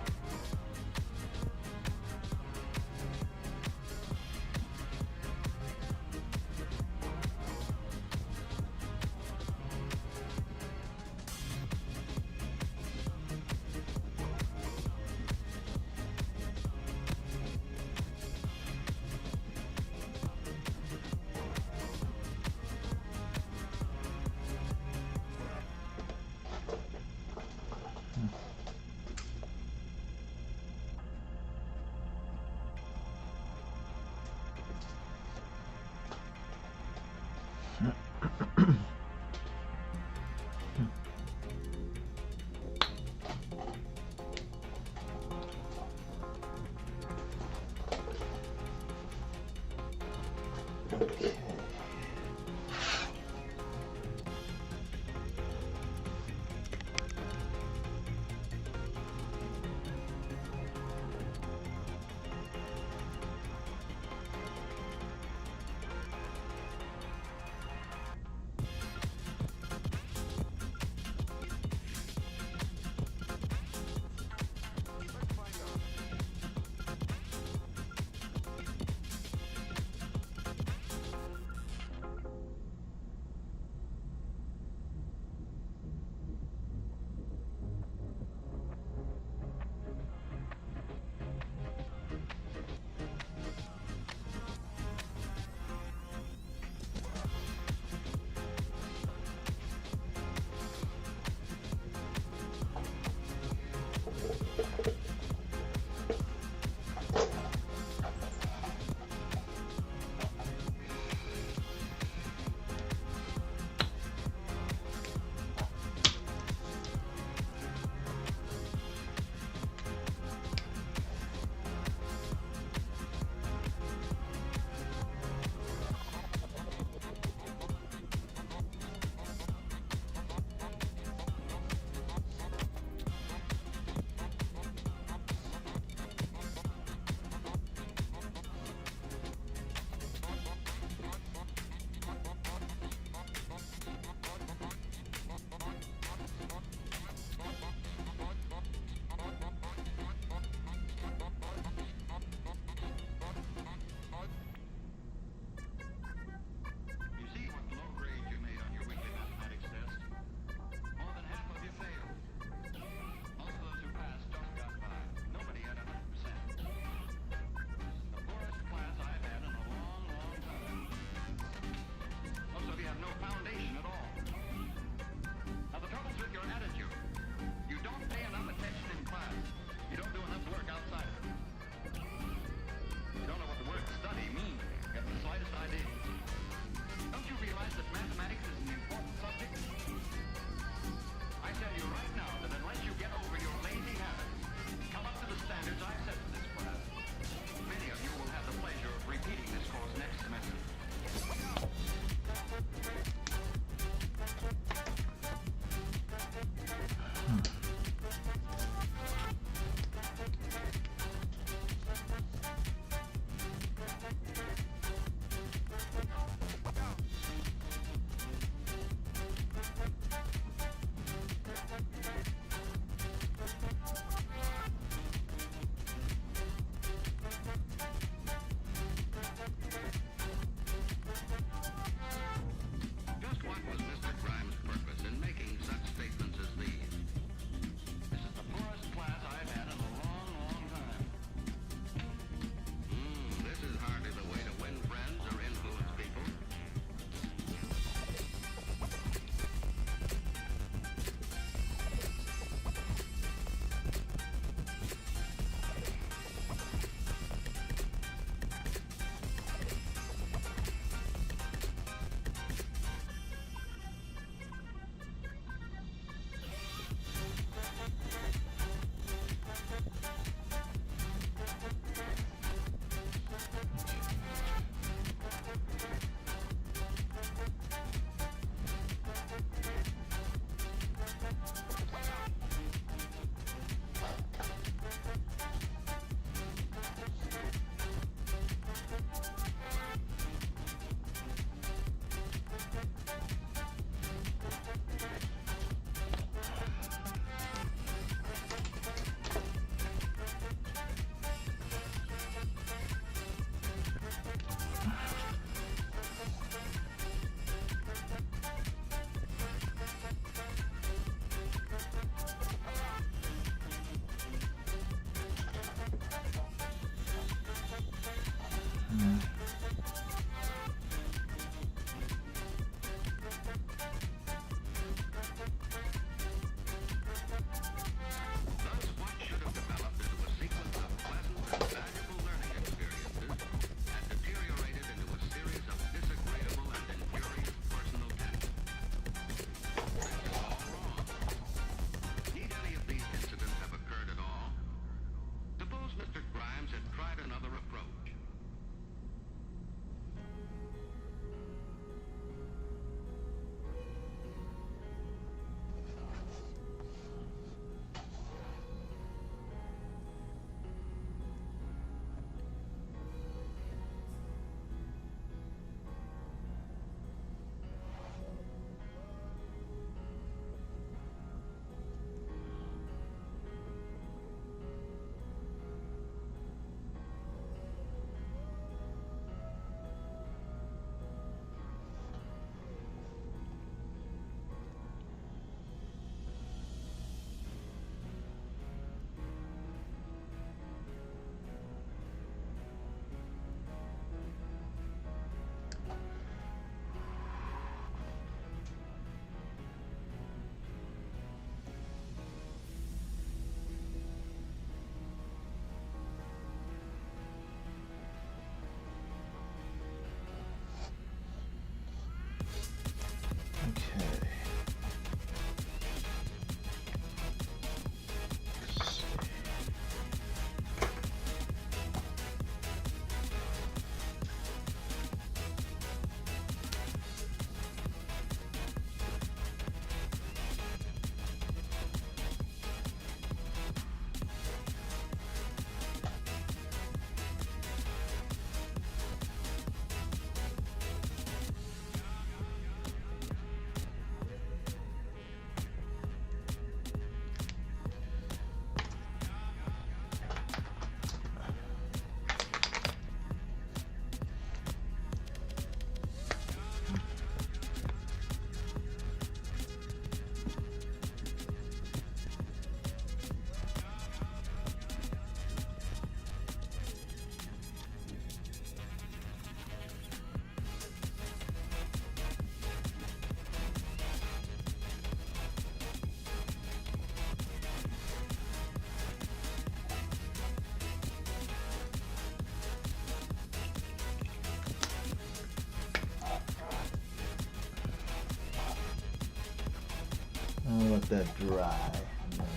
that dry, and then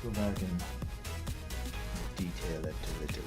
go back and detail it a little.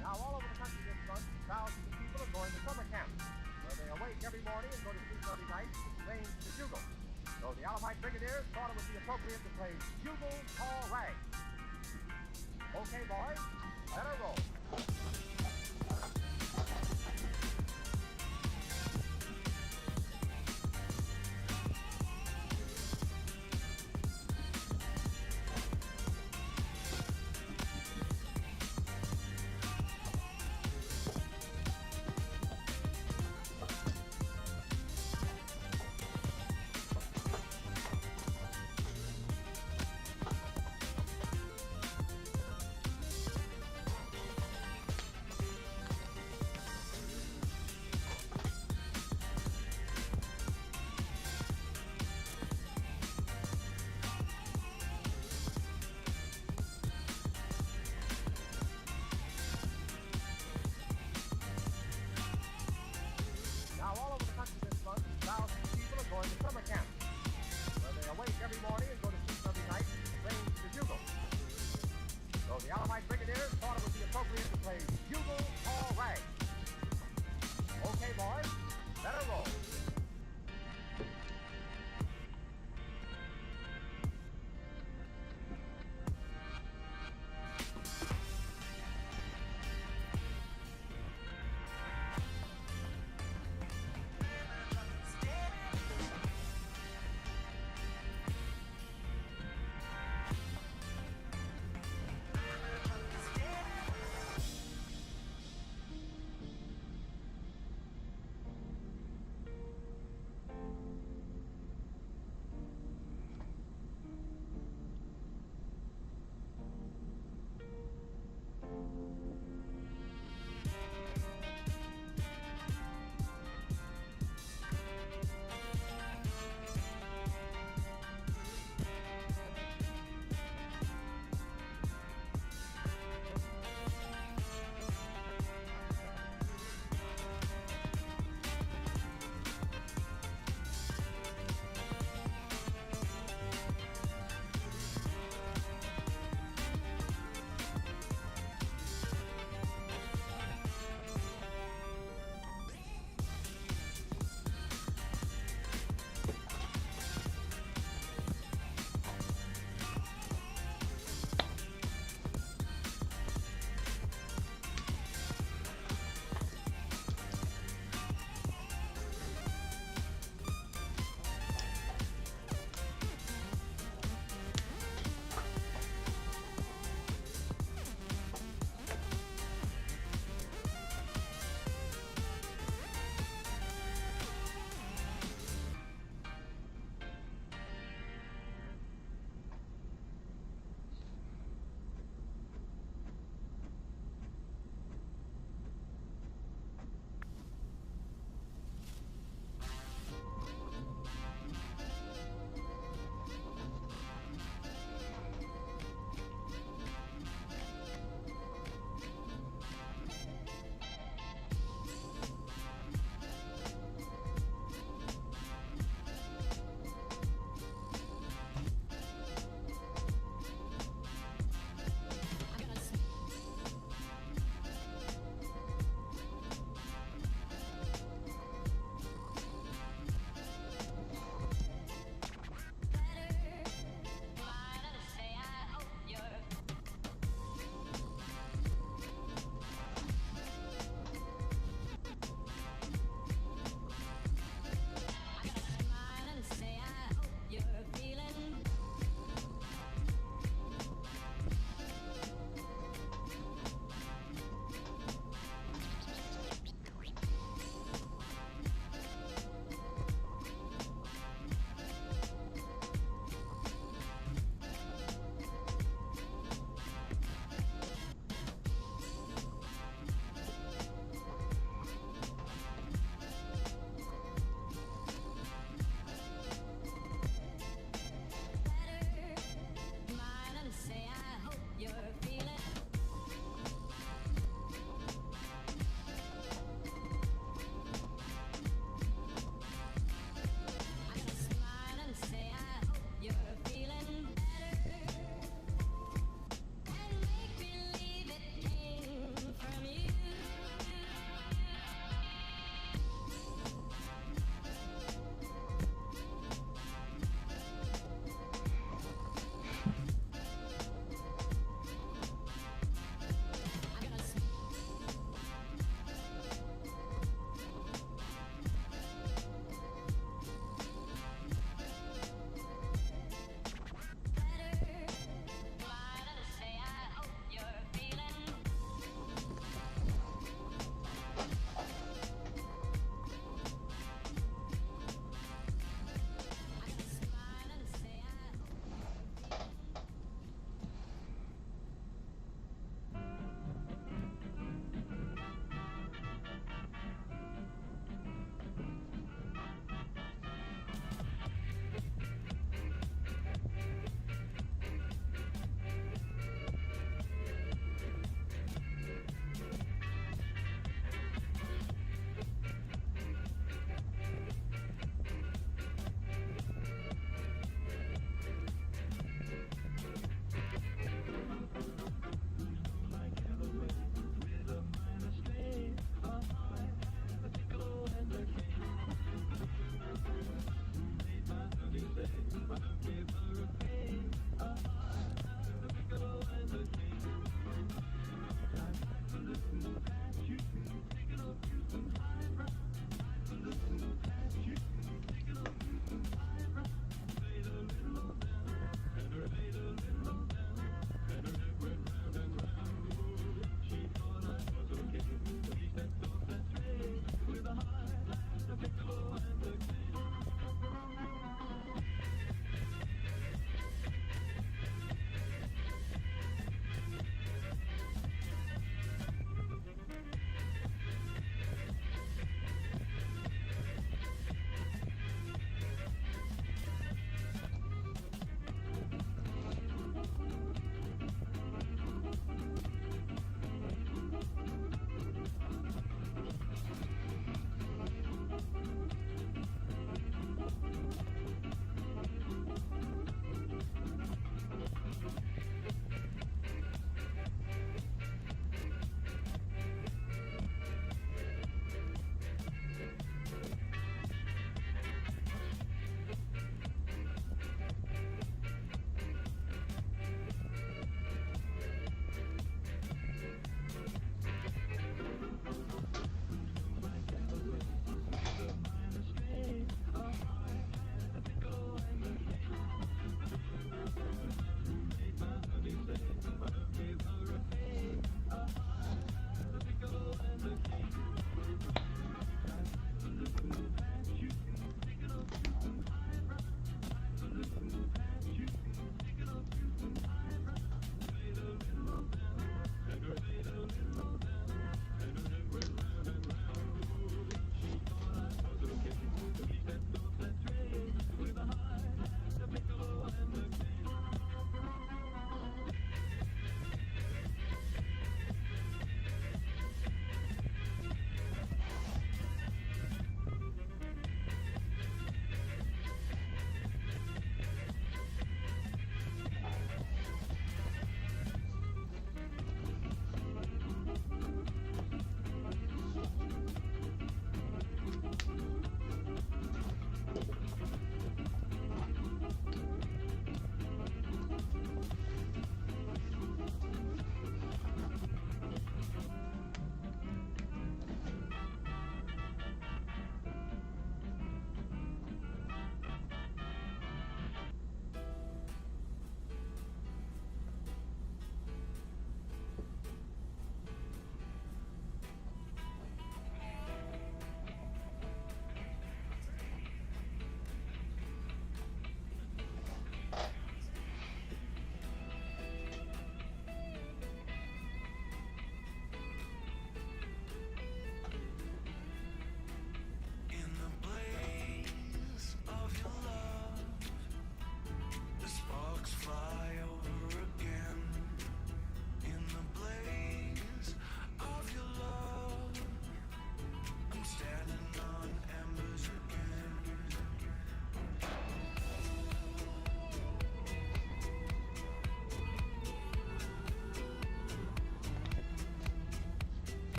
Now, all over the country this month, thousands of people are going to summer camp, where they awake every morning and go to sleep Sunday night playing the bugle. So the Alabite Brigadiers thought it would be appropriate to play Bugle Call Rag. Okay, boys, let her roll.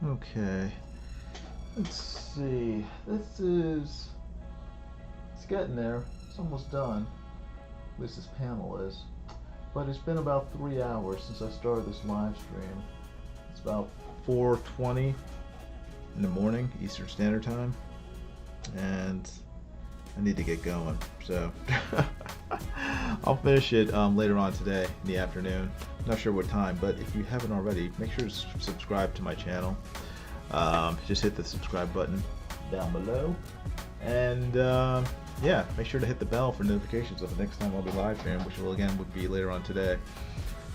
Okay, let's see. It's getting there. It's almost done. At least this panel is. But it's been about 3 hours since I started this live stream. It's about 4:20 in the morning, Eastern Standard Time, and I need to get going. So I'll finish it later on today in the afternoon. Not sure what time, but if you haven't already, make sure to subscribe to my channel. Just hit the subscribe button down below, and yeah, make sure to hit the bell for notifications of the next time I'll be live streaming, which will again would be later on today.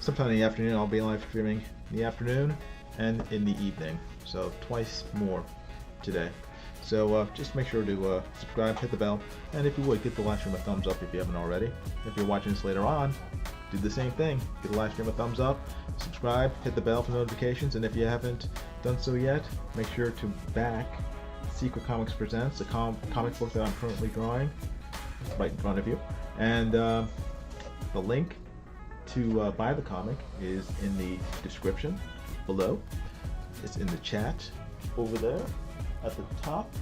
Sometime in the afternoon I'll be live streaming in the afternoon and in the evening, so twice more today. So just make sure to subscribe, hit the bell, and if you would, give the live stream a thumbs up if you haven't already. If you're watching this later on, do the same thing. Give the live stream a thumbs up, subscribe, hit the bell for notifications, and if you haven't done so yet, make sure to back Secret Comics Presents, the comic book that I'm currently drawing. It's right in front of you. And the link to buy the comic is in the description below. It's in the chat over there at the top.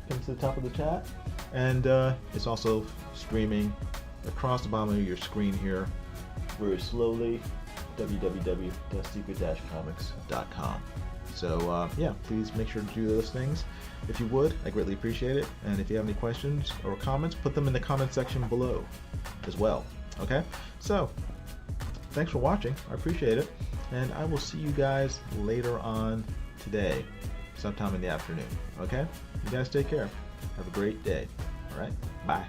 Come to the top of the chat. And it's also streaming across the bottom of your screen here very slowly. www.secret-comics.com. So yeah, please make sure to do those things if you would. I greatly appreciate it. And if you have any questions or comments, put them in the comment section below as well. Okay? So thanks for watching. I appreciate it. And I will see you guys later on today, sometime in the afternoon. Okay? You guys take care. Have a great day. All right? Bye.